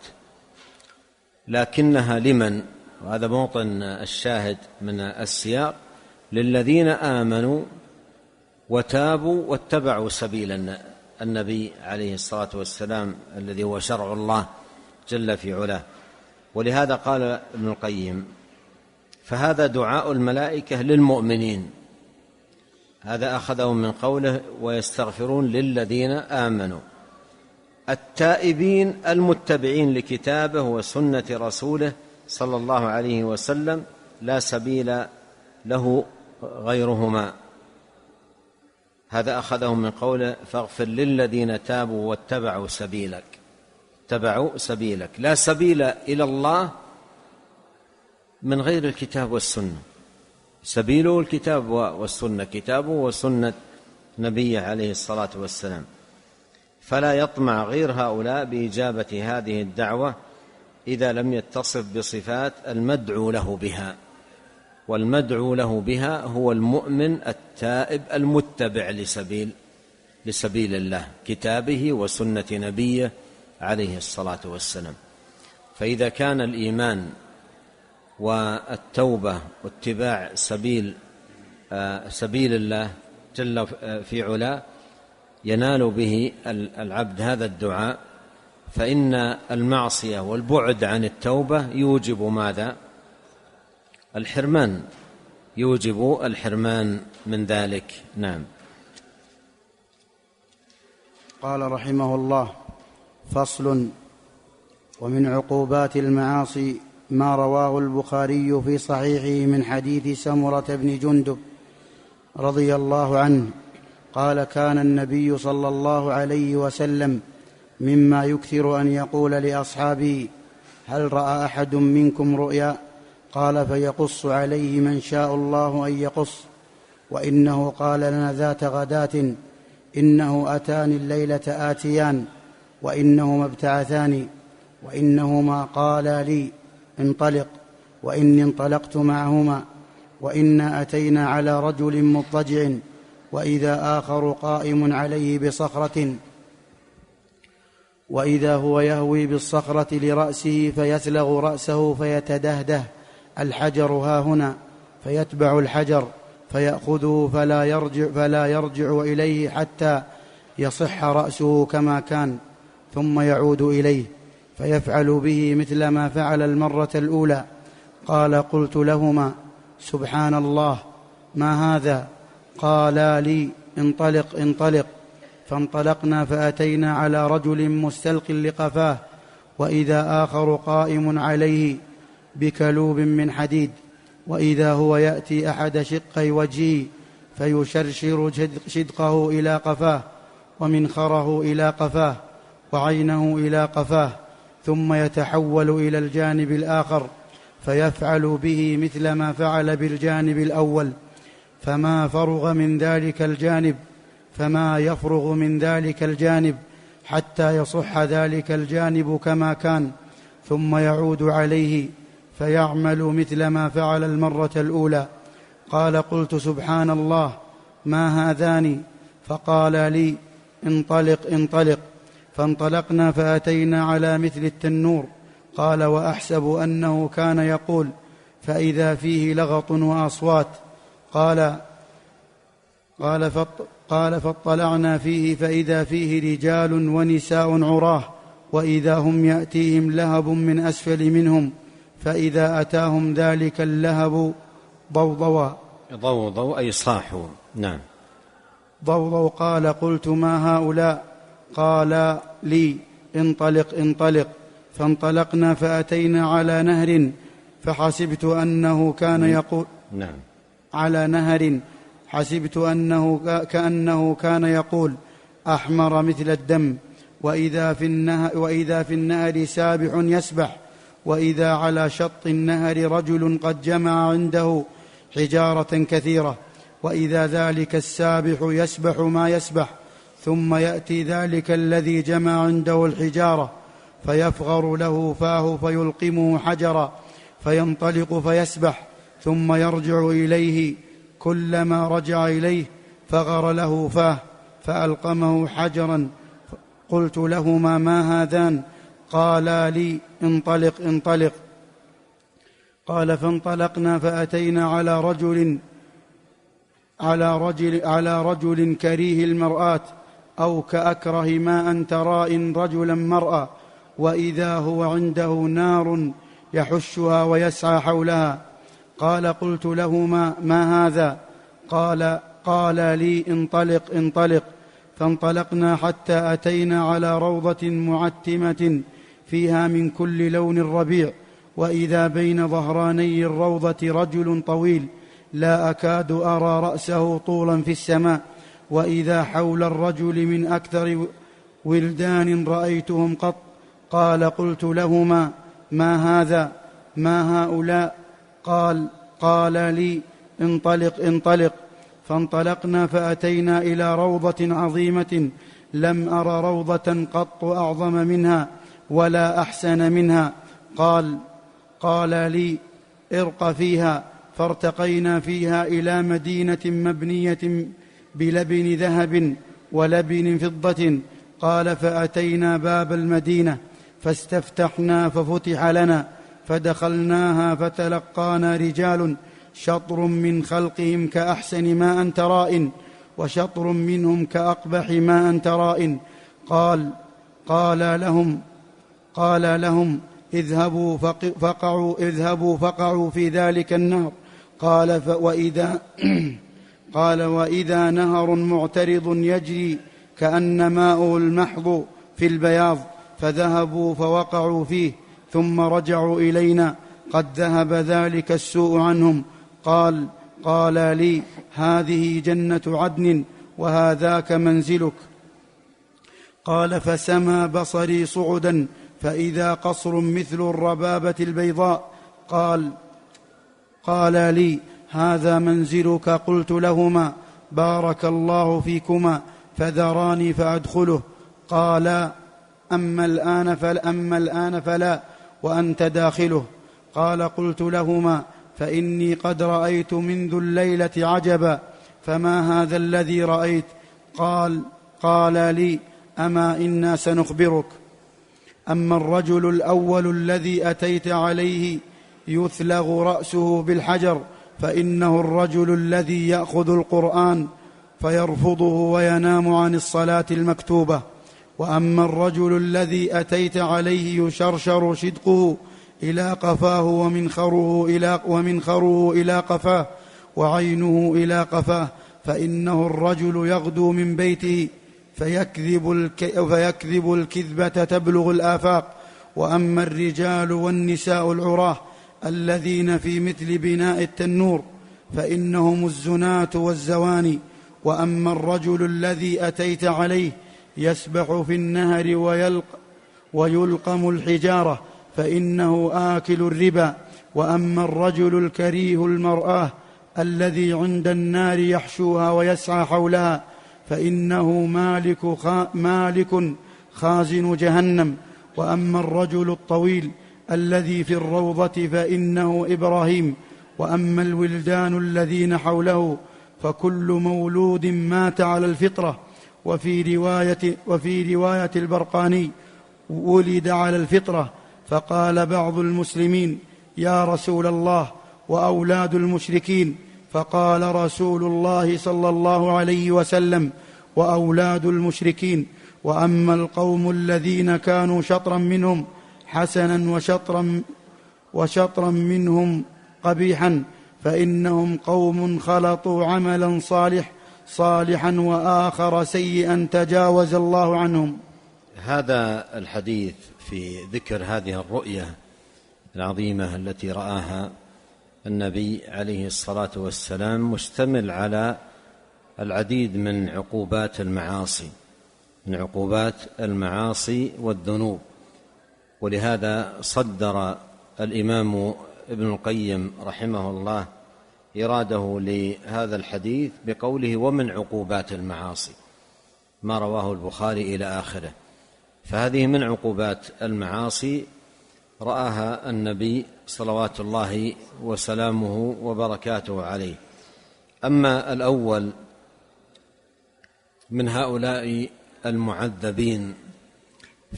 لكنها لمن؟ وهذا موطن الشاهد من السياق: للذين آمنوا وتابوا واتبعوا سبيل النبي عليه الصلاة والسلام الذي هو شرع الله جل في علاه. ولهذا قال ابن القيم: فهذا دعاء الملائكة للمؤمنين، هذا أخذه من قوله ويستغفرون للذين آمنوا، التائبين المتبعين لكتابه وسنة رسوله صلى الله عليه وسلم لا سبيل له غيرهما. هذا أخذه من قوله فاغفر للذين تابوا واتبعوا سبيلك، اتبعوا سبيلك. لا سبيل إلى الله من غير الكتاب والسنة، سبيله الكتاب والسنة، كتابه وسنة نبيه عليه الصلاة والسلام. فلا يطمع غير هؤلاء بإجابة هذه الدعوة إذا لم يتصف بصفات المدعو له بها، والمدعو له بها هو المؤمن التائب المتبع لسبيل الله، كتابه وسنة نبيه عليه الصلاة والسلام. فإذا كان الإيمان والتوبة واتباع سبيل الله جل في علاه ينال به العبد هذا الدعاء، فإن المعصية والبعد عن التوبة يوجب ماذا؟ الحرمان، يوجب الحرمان من ذلك. نعم. قال رحمه الله: فصل. ومن عقوبات المعاصي ما رواه البخاري في صحيحه من حديث سمرة بن جندب رضي الله عنه قال: كان النبي صلى الله عليه وسلم مما يكثر أن يقول لأصحابه: هل رأى أحد منكم رؤيا؟ قال: فيقص عليه من شاء الله أن يقص. وإنه قال لنا ذات غداة: إنه أتاني الليلة آتيان، وإنهما ابتعثاني، وإنهما قالا لي: انطلق، وإني انطلقت معهما، وإنا أتينا على رجل مضطجع وإذا آخر قائم عليه بصخرة، وإذا هو يهوي بالصخرة لرأسه فيثلغ رأسه فيتدهده الحجر ها هنا، فيتبع الحجر فيأخذه فلا يرجع إليه حتى يصح رأسه كما كان، ثم يعود إليه فيفعل به مثل ما فعل المرة الأولى. قال: قلت لهما: سبحان الله، ما هذا؟ قالا لي: انطلق انطلق. فانطلقنا فأتينا على رجل مستلق لقفاه، وإذا آخر قائم عليه بكلوب من حديد، وإذا هو يأتي أحد شقي وجهه فيشرشر شدقه إلى قفاه، ومنخره إلى قفاه، وعينه إلى قفاه، ثم يتحول إلى الجانب الآخر فيفعل به مثل ما فعل بالجانب الأول، فما يفرغ من ذلك الجانب حتى يصح ذلك الجانب كما كان، ثم يعود عليه فيعمل مثل ما فعل المرة الأولى. قال: قلت: سبحان الله، ما هذان؟ فقال لي: انطلق انطلق. فانطلقنا فأتينا على مثل التنور. قال: وأحسب أنه كان يقول، فإذا فيه لغط وأصوات. قال فاطلعنا فيه فإذا فيه رجال ونساء عراه، وإذا هم يأتيهم لهب من أسفل منهم، فإذا أتاهم ذلك اللهب ضوضوا أي صاحوا. نعم. ضوضوا. قال: قلت: ما هؤلاء؟ قال لي: انطلق انطلق. فانطلقنا فأتينا على نهر، فحسبت أنه كان يقول نعم. على نهر حسبت أنه كأنه كان يقول: أحمر مثل الدم. وإذا في النهر سابح يسبح، وإذا على شط النهر رجل قد جمع عنده حجارة كثيرة، وإذا ذلك السابح يسبح ما يسبح، ثم يأتي ذلك الذي جمع عنده الحجارة فيفغر له فاه فيلقمه حجرا، فينطلق فيسبح، ثم يرجع إليه، كلما رجع إليه فغر له فاه فألقمه حجرا. قلت لهما: ما هذان؟ قالا لي: انطلق انطلق. قال: فانطلقنا فأتينا على رجل كريه المرآة، أو كأكره ما أن ترى رجلا مرأة، وإذا هو عنده نار يحشها ويسعى حولها. قال: قلت لهما: ما هذا؟ قال لي: انطلق انطلق. فانطلقنا حتى أتينا على روضة معتمة فيها من كل لون ربيع، وإذا بين ظهراني الروضة رجل طويل لا أكاد أرى رأسه طولا في السماء، وإذا حول الرجل من أكثر ولدان رأيتهم قط. قلت لهما: ما هذا؟ ما هؤلاء؟ قال لي: انطلق انطلق. فانطلقنا فأتينا إلى روضة عظيمة لم أر روضة قط أعظم منها ولا أحسن منها. قال لي: ارق فيها. فارتقينا فيها إلى مدينة مبنية بلبن ذهب ولبن فضة. قال: فأتينا باب المدينة فاستفتحنا ففتح لنا، فدخلناها فتلقانا رجال شطر من خلقهم كأحسن ما أنت رائن، وشطر منهم كأقبح ما أنت رائن. قال لهم: اذهبوا فقعوا في ذلك النهر. قال: وإذا نهر معترض يجري كأن ماؤه المحض في البياض، فذهبوا فوقعوا فيه، ثم رجعوا إلينا قد ذهب ذلك السوء عنهم. قال لي: هذه جنة عدن وهذاك منزلك. قال: فسمى بصري صعدا فإذا قصر مثل الربابة البيضاء. قال لي: هذا منزلك. قلت لهما: بارك الله فيكما، فذراني فأدخله. قال: أما الآن فلا، وأنت داخله. قلت لهما: فإني قد رأيت منذ الليلة عجبا. فما هذا الذي رأيت؟ قال لي: أما إنا سنخبرك. أما الرجل الأول الذي أتيت عليه يثلغ رأسه بالحجر فإنه الرجل الذي يأخذ القرآن فيرفضه وينام عن الصلاة المكتوبة. وأما الرجل الذي أتيت عليه يشرشر شدقه إلى قفاه ومنخره إلى قفاه وعينه إلى قفاه فإنه الرجل يغدو من بيته فيكذب الكذبة تبلغ الآفاق. وأما الرجال والنساء العراه الذين في مثل بناء التنور فإنهم الزناة والزواني. وأما الرجل الذي أتيت عليه يسبح في النهر ويلقم الحجارة فإنه آكل الربا. وأما الرجل الكريه المرآة الذي عند النار يحشوها ويسعى حولها فإنه مالك خازن جهنم. وأما الرجل الطويل الذي في الروضة فإنه إبراهيم. وأما الولدان الذين حوله فكل مولود مات على الفطرة. وفي رواية البرقاني: ولد على الفطرة. فقال بعض المسلمين: يا رسول الله، وأولاد المشركين؟ فقال رسول الله صلى الله عليه وسلم: وأولاد المشركين. وأما القوم الذين كانوا شطرا منهم حسنا وشطرا منهم قبيحا فإنهم قوم خلطوا عملا صالحا وآخر سيئا تجاوز الله عنهم. هذا الحديث في ذكر هذه الرؤية العظيمة التي رآها النبي عليه الصلاة والسلام مشتمل على العديد من عقوبات المعاصي والذنوب. ولهذا صدر الإمام ابن القيم رحمه الله إراده لهذا الحديث بقوله: ومن عقوبات المعاصي، ما رواه البخاري إلى آخره. فهذه من عقوبات المعاصي رآها النبي صلوات الله وسلامه وبركاته عليه. أما الأول من هؤلاء المعذبين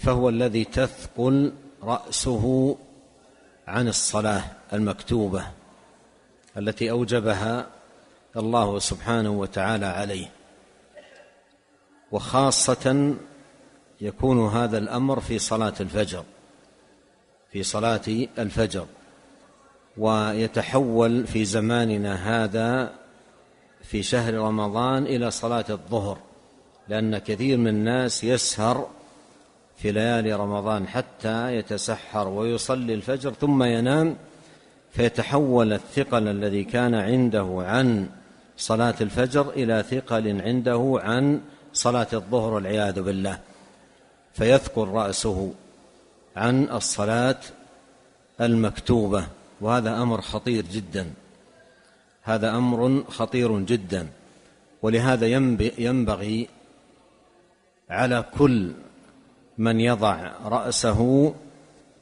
فهو الذي تثقل رأسه عن الصلاة المكتوبة التي أوجبها الله سبحانه وتعالى عليه، وخاصة يكون هذا الأمر في صلاة الفجر، ويتحول في زماننا هذا في شهر رمضان إلى صلاة الظهر، لأن كثير من الناس يسهر في ليالي رمضان حتى يتسحر ويصلي الفجر ثم ينام، فيتحول الثقل الذي كان عنده عن صلاة الفجر إلى ثقل عنده عن صلاة الظهر والعياذ بالله، فيثقل رأسه عن الصلاة المكتوبة. وهذا أمر خطير جدا. ولهذا ينبغي على كل من يضع رأسه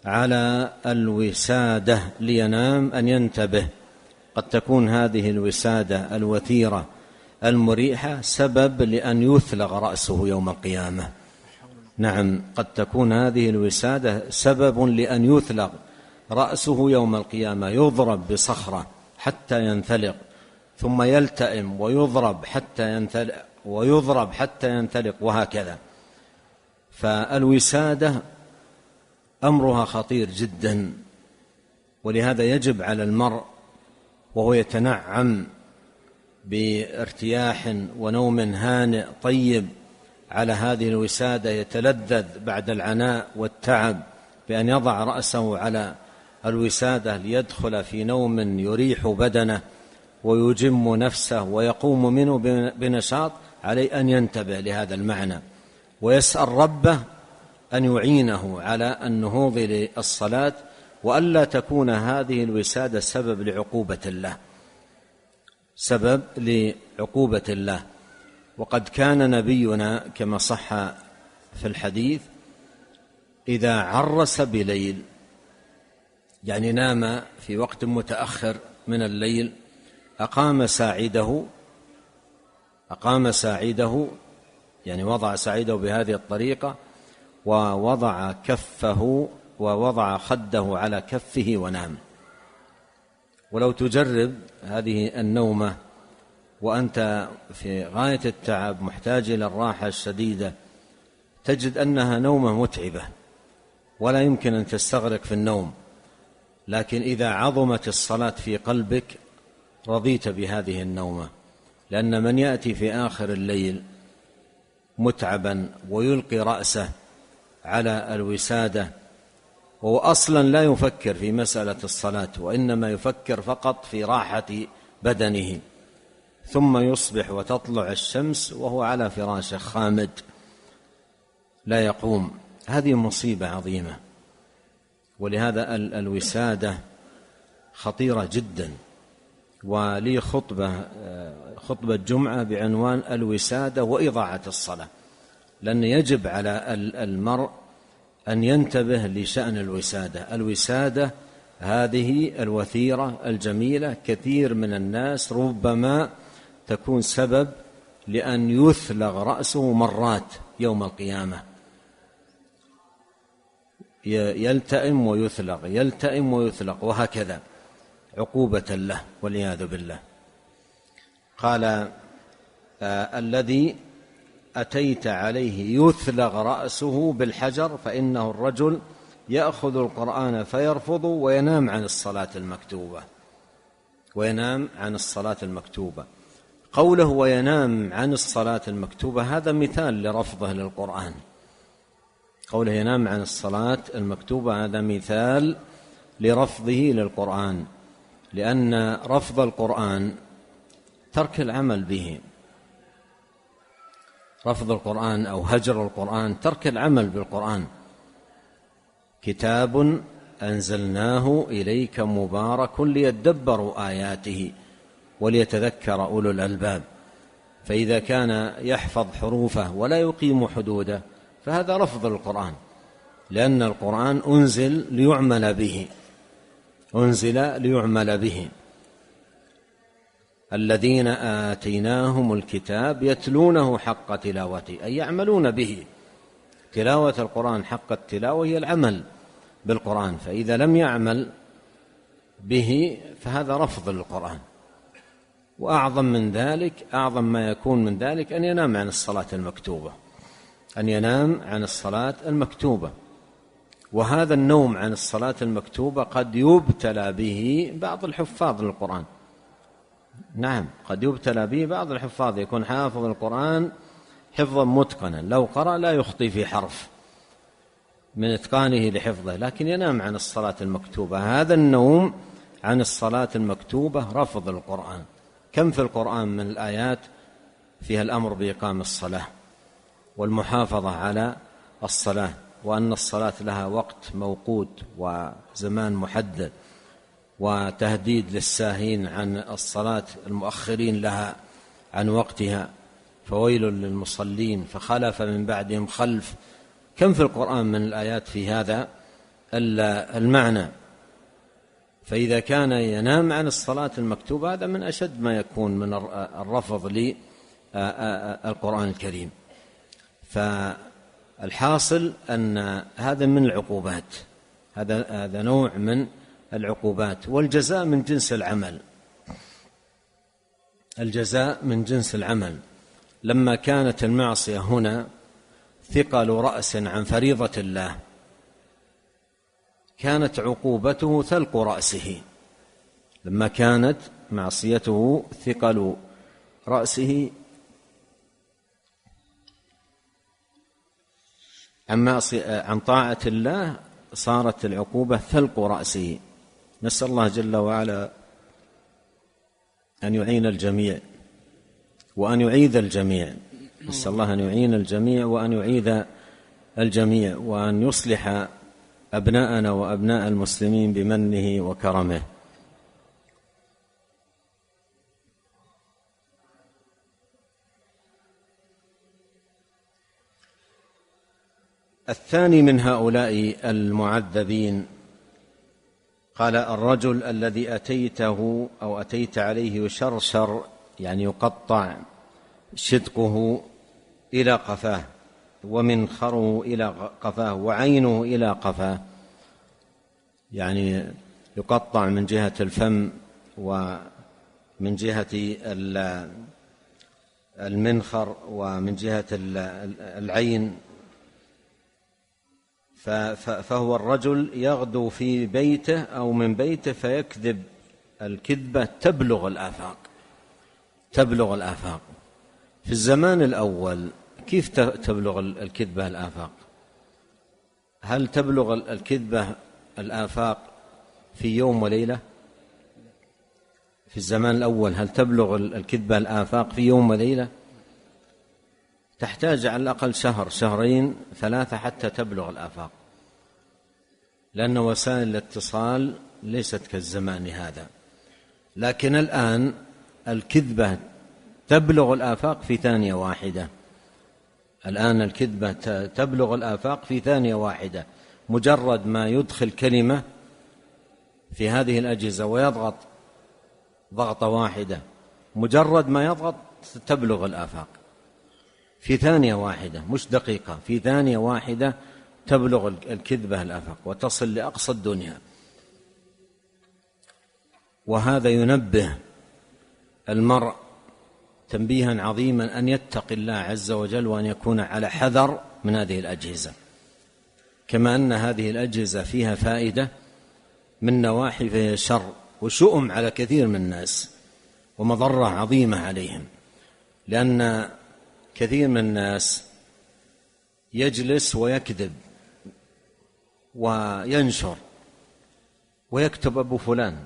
على الوسادة لينام أن ينتبه. قد تكون هذه الوسادة الوثيرة المريحة سبب لأن يثلغ رأسه يوم القيامة. نعم، قد تكون هذه الوسادة سبب لأن يثلغ رأسه يوم القيامة، يضرب بصخرة حتى ينثلق، ثم يلتئم ويضرب حتى ينثلق وهكذا. فالوسادة أمرها خطير جدا. ولهذا يجب على المرء وهو يتنعم بارتياح ونوم هانئ طيب على هذه الوسادة، يتلذذ بعد العناء والتعب بأن يضع رأسه على الوسادة ليدخل في نوم يريح بدنه ويجم نفسه ويقوم منه بنشاط. عليه أن ينتبه لهذا المعنى ويسأل ربه أن يعينه على النهوض للصلاة، وألا تكون هذه الوسادة سبب لعقوبة الله. وقد كان نبينا كما صح في الحديث إذا عرس بليل، يعني نام في وقت متأخر من الليل، أقام ساعده أقام ساعده، يعني وضع ساعده بهذه الطريقة، ووضع كفه ووضع خده على كفه ونام. ولو تجرب هذه النومة وأنت في غاية التعب محتاج إلى الراحة الشديدة، تجد أنها نومة متعبة ولا يمكن أن تستغرق في النوم، لكن إذا عظمت الصلاة في قلبك رضيت بهذه النومة. لأن من يأتي في آخر الليل متعبا ويلقي رأسه على الوسادة وهو أصلا لا يفكر في مسألة الصلاة، وإنما يفكر فقط في راحة بدنه، ثم يصبح وتطلع الشمس وهو على فراشه خامد لا يقوم، هذه مصيبة عظيمة. ولهذا الوسادة خطيرة جدا. ولي خطبة جمعة بعنوان الوسادة وإضاعة الصلاة، لأن يجب على المرء أن ينتبه لشأن الوسادة. الوسادة هذه الوثيرة الجميلة كثير من الناس ربما تكون سبب لأن يثلغ رأسه مرات يوم القيامة، يلتئم ويثلغ يلتئم ويثلغ وهكذا عقوبة له والعياذ بالله. قال الذي أتيت عليه يثلغ رأسه بالحجر فإنه الرجل يأخذ القرآن فيرفض وينام عن الصلاة المكتوبة. وينام عن الصلاة المكتوبة، قوله وينام عن الصلاة المكتوبة هذا مثال لرفضه للقرآن. قوله ينام عن الصلاة المكتوبة هذا مثال لرفضه للقرآن، لأن رفض القرآن ترك العمل به. رفض القرآن أو هجر القرآن ترك العمل بالقرآن. كتاب أنزلناه إليك مبارك ليدبروا آياته وليتذكر أولو الألباب. فإذا كان يحفظ حروفه ولا يقيم حدوده فهذا رفض القرآن، لأن القرآن أنزل ليعمل به، أنزل ليعمل به. الذين آتيناهم الكتاب يتلونه حق تلاوته، أي يعملون به. تلاوة القرآن حق التلاوة هي العمل بالقرآن، فإذا لم يعمل به فهذا رفض للقرآن. وأعظم من ذلك، أعظم ما يكون من ذلك أن ينام عن الصلاة المكتوبة، أن ينام عن الصلاة المكتوبة. وهذا النوم عن الصلاة المكتوبة قد يبتلى به بعض الحفاظ للقرآن. نعم، قد يبتلى به بعض الحفاظ، يكون حافظ القرآن حفظا متقنا، لو قرأ لا يخطي في حرف من إتقانه لحفظه، لكن ينام عن الصلاة المكتوبة. هذا النوم عن الصلاة المكتوبة رفض القرآن. كم في القرآن من الآيات فيها الأمر بإقام الصلاة والمحافظة على الصلاة، وأن الصلاة لها وقت موقوت وزمان محدد، وتهديد للساهين عن الصلاة المؤخرين لها عن وقتها، فويل للمصلين فخلف من بعدهم خلف. كم في القرآن من الآيات في هذا المعنى. فإذا كان ينام عن الصلاة المكتوبة هذا من أشد ما يكون من الرفض للقرآن الكريم. فالحاصل أن هذا من العقوبات، هذا نوع من العقوبات. والجزاء من جنس العمل، الجزاء من جنس العمل. لما كانت المعصية هنا ثقل رأس عن فريضة الله كانت عقوبته ثلق رأسه. لما كانت معصيته ثقل رأسه عن طاعة الله صارت العقوبة ثلق رأسه. نسأل الله جل وعلا أن يعين الجميع وأن يعيذ الجميع. نسأل الله أن يعين الجميع وأن يعيذ الجميع، وأن يصلح أبناءنا وأبناء المسلمين بمنه وكرمه. الثاني من هؤلاء المعذبين قال الرجل الذي أتيته أو أتيت عليه يشرشر، يعني يقطع شدقه إلى قفاه، ومنخره إلى قفاه، وعينه إلى قفاه، يعني يقطع من جهة الفم ومن جهة المنخر ومن جهة العين. فهو الرجل يغدو في بيته أو من بيته فيكذب الكذبة تبلغ الآفاق. في الزمان الأول كيف تبلغ الكذبة الآفاق؟ هل تبلغ الكذبة الآفاق في يوم وليلة؟ في الزمان الأول هل تبلغ الكذبة الآفاق في يوم وليلة؟ تحتاج على الأقل شهر، شهرين، 3 حتى تبلغ الآفاق، لأن وسائل الاتصال ليست كالزمان هذا. لكن الآن الكذبة تبلغ الآفاق في ثانية واحدة. الآن الكذبة تبلغ الآفاق في ثانية واحدة، مجرد ما يدخل كلمة في هذه الأجهزة ويضغط ضغطة واحدة، مجرد ما يضغط تبلغ الآفاق في ثانية واحدة، مش دقيقة، في ثانية واحدة تبلغ الكذبة الآفاق وتصل لأقصى الدنيا. وهذا ينبه المرء تنبيها عظيما أن يتقي الله عز وجل وأن يكون على حذر من هذه الأجهزة، كما أن هذه الأجهزة فيها فائدة من نواحي فيها شر وشؤم على كثير من الناس ومضرة عظيمة عليهم، لأن كثير من الناس يجلس ويكذب وينشر ويكتب أبو فلان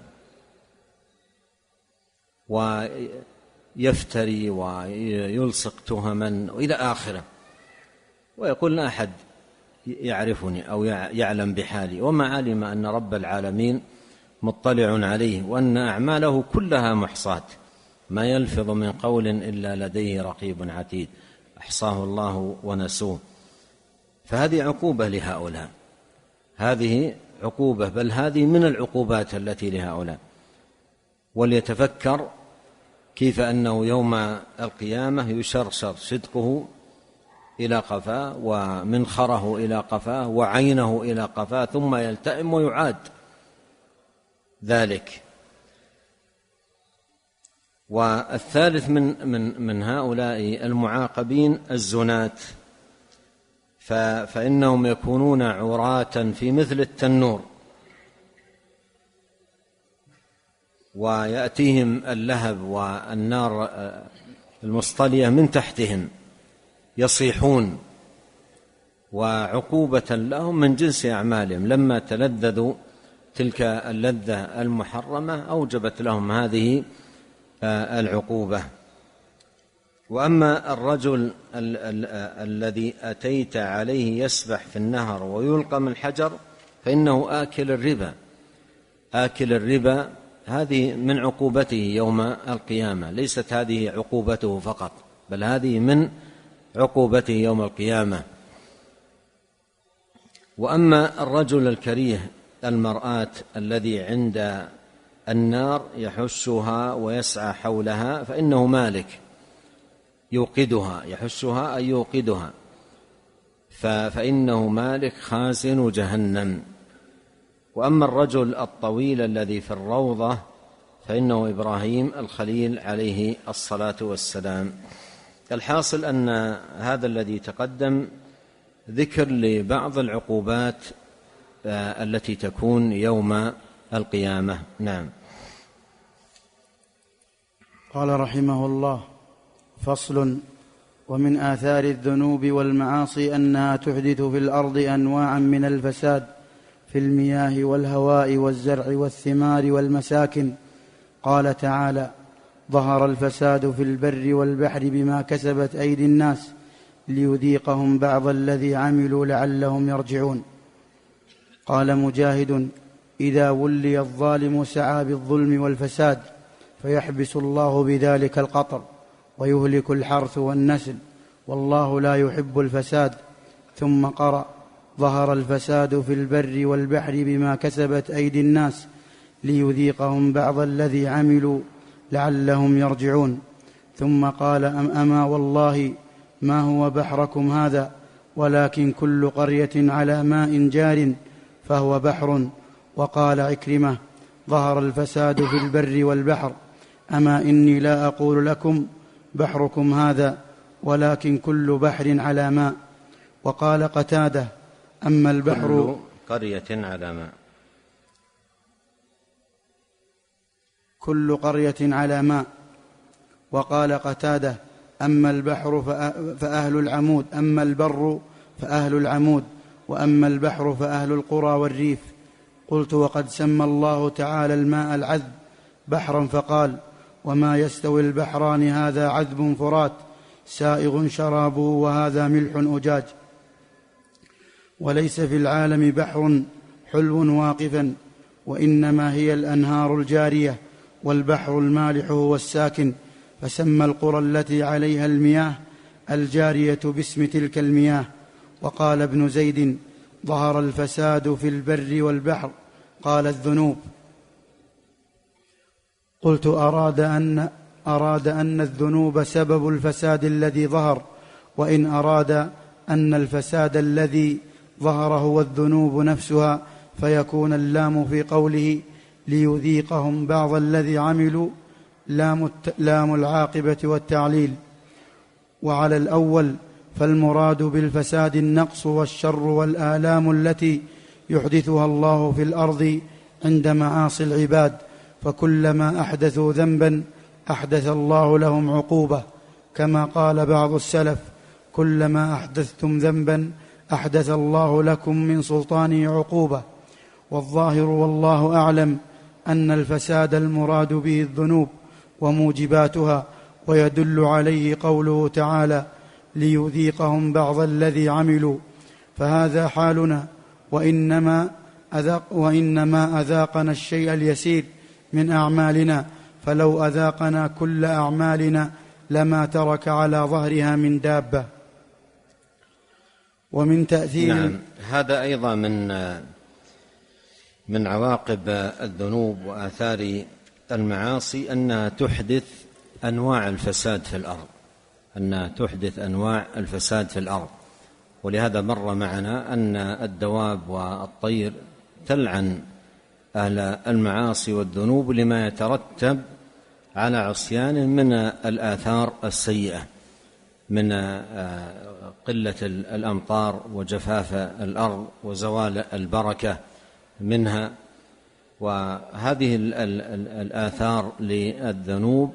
ويفتري ويلصق تهما إلى آخره، ويقول لا أحد يعرفني أو يعلم بحالي، وما علم أن رب العالمين مطلع عليه وأن أعماله كلها محصاة، ما يلفظ من قول إلا لديه رقيب عتيد، أحصاه الله ونسوه. فهذه عقوبة لهؤلاء، هذه عقوبة، بل هذه من العقوبات التي لهؤلاء. وليتفكر كيف أنه يوم القيامة يشرشر صدقه إلى قفاه ومنخره إلى قفاه وعينه إلى قفاه، ثم يلتئم ويعاد ذلك. والثالث من هؤلاء المعاقبين الزنات، فإنهم يكونون عراة في مثل التنور، ويأتيهم اللهب والنار المصطلية من تحتهم يصيحون، وعقوبة لهم من جنس أعمالهم، لما تلذذوا تلك اللذة المحرمة أوجبت لهم هذه العقوبة. وأما الرجل الذي أتيت عليه يسبح في النهر ويلقى من الحجر فإنه آكل الربا، هذه من عقوبته يوم القيامة، ليست هذه عقوبته فقط، بل هذه من عقوبته يوم القيامة. وأما الرجل الكريه المرآة الذي عند النار يحشها ويسعى حولها فإنه مالك يوقدها، يحشها أي يوقدها، فإنه مالك خازن جهنم. وأما الرجل الطويل الذي في الروضة فإنه إبراهيم الخليل عليه الصلاة والسلام. الحاصل أن هذا الذي تقدم ذكر لبعض العقوبات التي تكون يوم القيامة. نعم. قال رحمه الله: فصل: ومن آثار الذنوب والمعاصي أنها تحدث في الأرض أنواعا من الفساد في المياه والهواء والزرع والثمار والمساكن. قال تعالى: ظهر الفساد في البر والبحر بما كسبت أيدي الناس ليذيقهم بعض الذي عملوا لعلهم يرجعون. قال مجاهد: إذا ولي الظالم سعى بالظلم والفساد فيحبس الله بذلك القطر ويهلك الحرث والنسل والله لا يحب الفساد. ثم قرأ: ظهر الفساد في البر والبحر بما كسبت أيدي الناس ليذيقهم بعض الذي عملوا لعلهم يرجعون. ثم قال أما والله ما هو بحركم هذا، ولكن كل قرية على ماء جار فهو بحر. وقال عكرمة: ظهر الفساد في البر والبحر، أما إني لا أقول لكم بحركم هذا، ولكن كل بحر على ماء. وقال قتادة: أما البحر كل قرية على ماء، كل قرية على ماء. وقال قتادة: أما البحر فأهل العمود، أما البر فأهل العمود، وأما البحر فأهل القرى والريف. قلت: وقد سمى الله تعالى الماء العذب بحرا فقال: وما يستوي البحران هذا عذب فرات سائغ شرابه وهذا ملح أجاج. وليس في العالم بحر حلو واقفا، وإنما هي الأنهار الجارية، والبحر المالح هو الساكن. فسمى القرى التي عليها المياه الجارية باسم تلك المياه. وقال ابن زيد: ظهر الفساد في البر والبحر. قال: الذنوب. قلت: أراد أن الذنوب سبب الفساد الذي ظهر، وإن أراد أن الفساد الذي ظهر هو الذنوب نفسها فيكون اللام في قوله ليذيقهم بعض الذي عملوا لام العاقبة والتعليل. وعلى الأول فالمراد بالفساد النقص والشر والآلام التي يحدثها الله في الأرض عند معاصي العباد، فكلما أحدثوا ذنبا أحدث الله لهم عقوبة، كما قال بعض السلف: كلما أحدثتم ذنبا أحدث الله لكم من سلطانه عقوبة. والظاهر والله أعلم أن الفساد المراد به الذنوب وموجباتها، ويدل عليه قوله تعالى: ليذيقهم بعض الذي عملوا. فهذا حالنا، وإنما أذاقنا الشيء اليسير من أعمالنا، فلو أذاقنا كل أعمالنا لما ترك على ظهرها من دابة. ومن تأثير نعم، هذا أيضا من عواقب الذنوب وآثار المعاصي أنها تحدث أنواع الفساد في الأرض، ولهذا مر معنا أن الدواب والطير تلعن أهل المعاصي والذنوب لما يترتب على عصيان من الآثار السيئة، من قلة الأمطار وجفاف الأرض وزوال البركة منها. وهذه الآثار للذنوب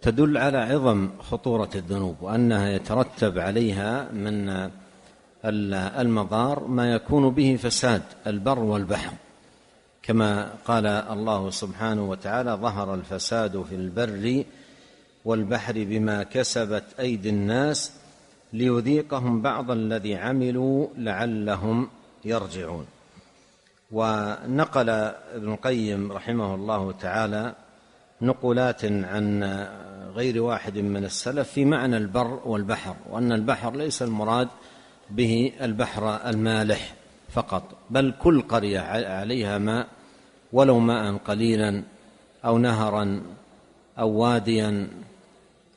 تدل على عظم خطورة الذنوب، وأنها يترتب عليها من المضار ما يكون به فساد البر والبحر، كما قال الله سبحانه وتعالى: ظهر الفساد في البر والبحر بما كسبت أيدي الناس ليذيقهم بعض الذي عملوا لعلهم يرجعون. ونقل ابن القيم رحمه الله تعالى نقولات عن غير واحد من السلف في معنى البر والبحر، وأن البحر ليس المراد به البحر المالح فقط، بل كل قرية عليها ماء، ولو ماء قليلا أو نهرا أو واديا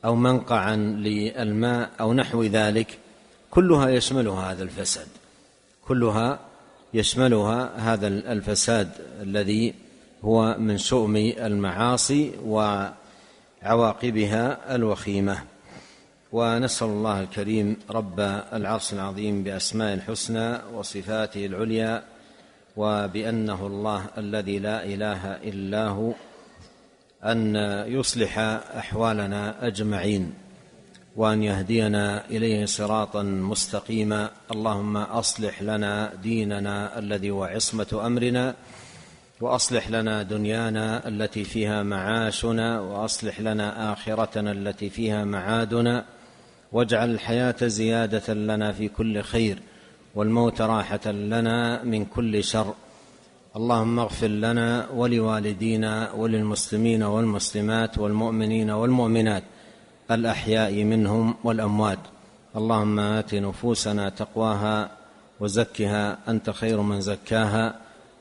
أو منقعا للماء أو نحو ذلك، كلها يشملها هذا الفساد الذي هو من شؤم المعاصي وعواقبها الوخيمة. ونسأل الله الكريم رب العرش العظيم بأسماء الحسنى وصفاته العليا وبأنه الله الذي لا إله إلا هو أن يصلح أحوالنا أجمعين، وأن يهدينا إليه صراطا مستقيما. اللهم أصلح لنا ديننا الذي هو عصمة أمرنا، وأصلح لنا دنيانا التي فيها معاشنا، وأصلح لنا آخرتنا التي فيها معادنا، واجعل الحياة زيادة لنا في كل خير، والموت راحة لنا من كل شر. اللهم اغفر لنا ولوالدينا وللمسلمين والمسلمات والمؤمنين والمؤمنات الأحياء منهم والأموات. اللهم آت نفوسنا تقواها وزكها أنت خير من زكاها،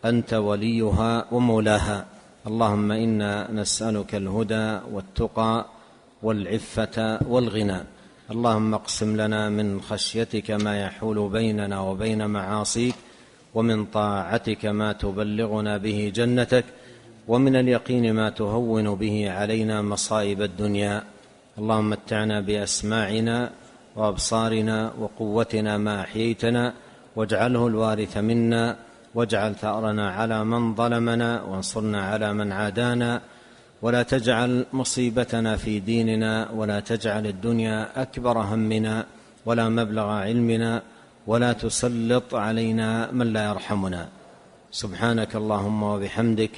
أنت وليها ومولاها. اللهم إنا نسألك الهدى والتقى والعفة والغنى. اللهم اقسم لنا من خشيتك ما يحول بيننا وبين معاصيك، ومن طاعتك ما تبلغنا به جنتك، ومن اليقين ما تهون به علينا مصائب الدنيا. اللهم متعنا بأسماعنا وأبصارنا وقوتنا ما أحييتنا، واجعله الوارث منا، واجعل ثأرنا على من ظلمنا، وانصرنا على من عادانا، ولا تجعل مصيبتنا في ديننا، ولا تجعل الدنيا أكبر همنا ولا مبلغ علمنا، ولا تسلط علينا من لا يرحمنا. سبحانك اللهم وبحمدك،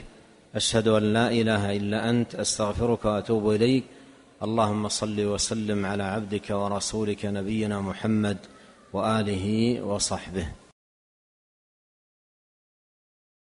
أشهد أن لا إله إلا أنت، أستغفرك وأتوب إليك. اللهم صل وسلم على عبدك ورسولك نبينا محمد وآله وصحبه.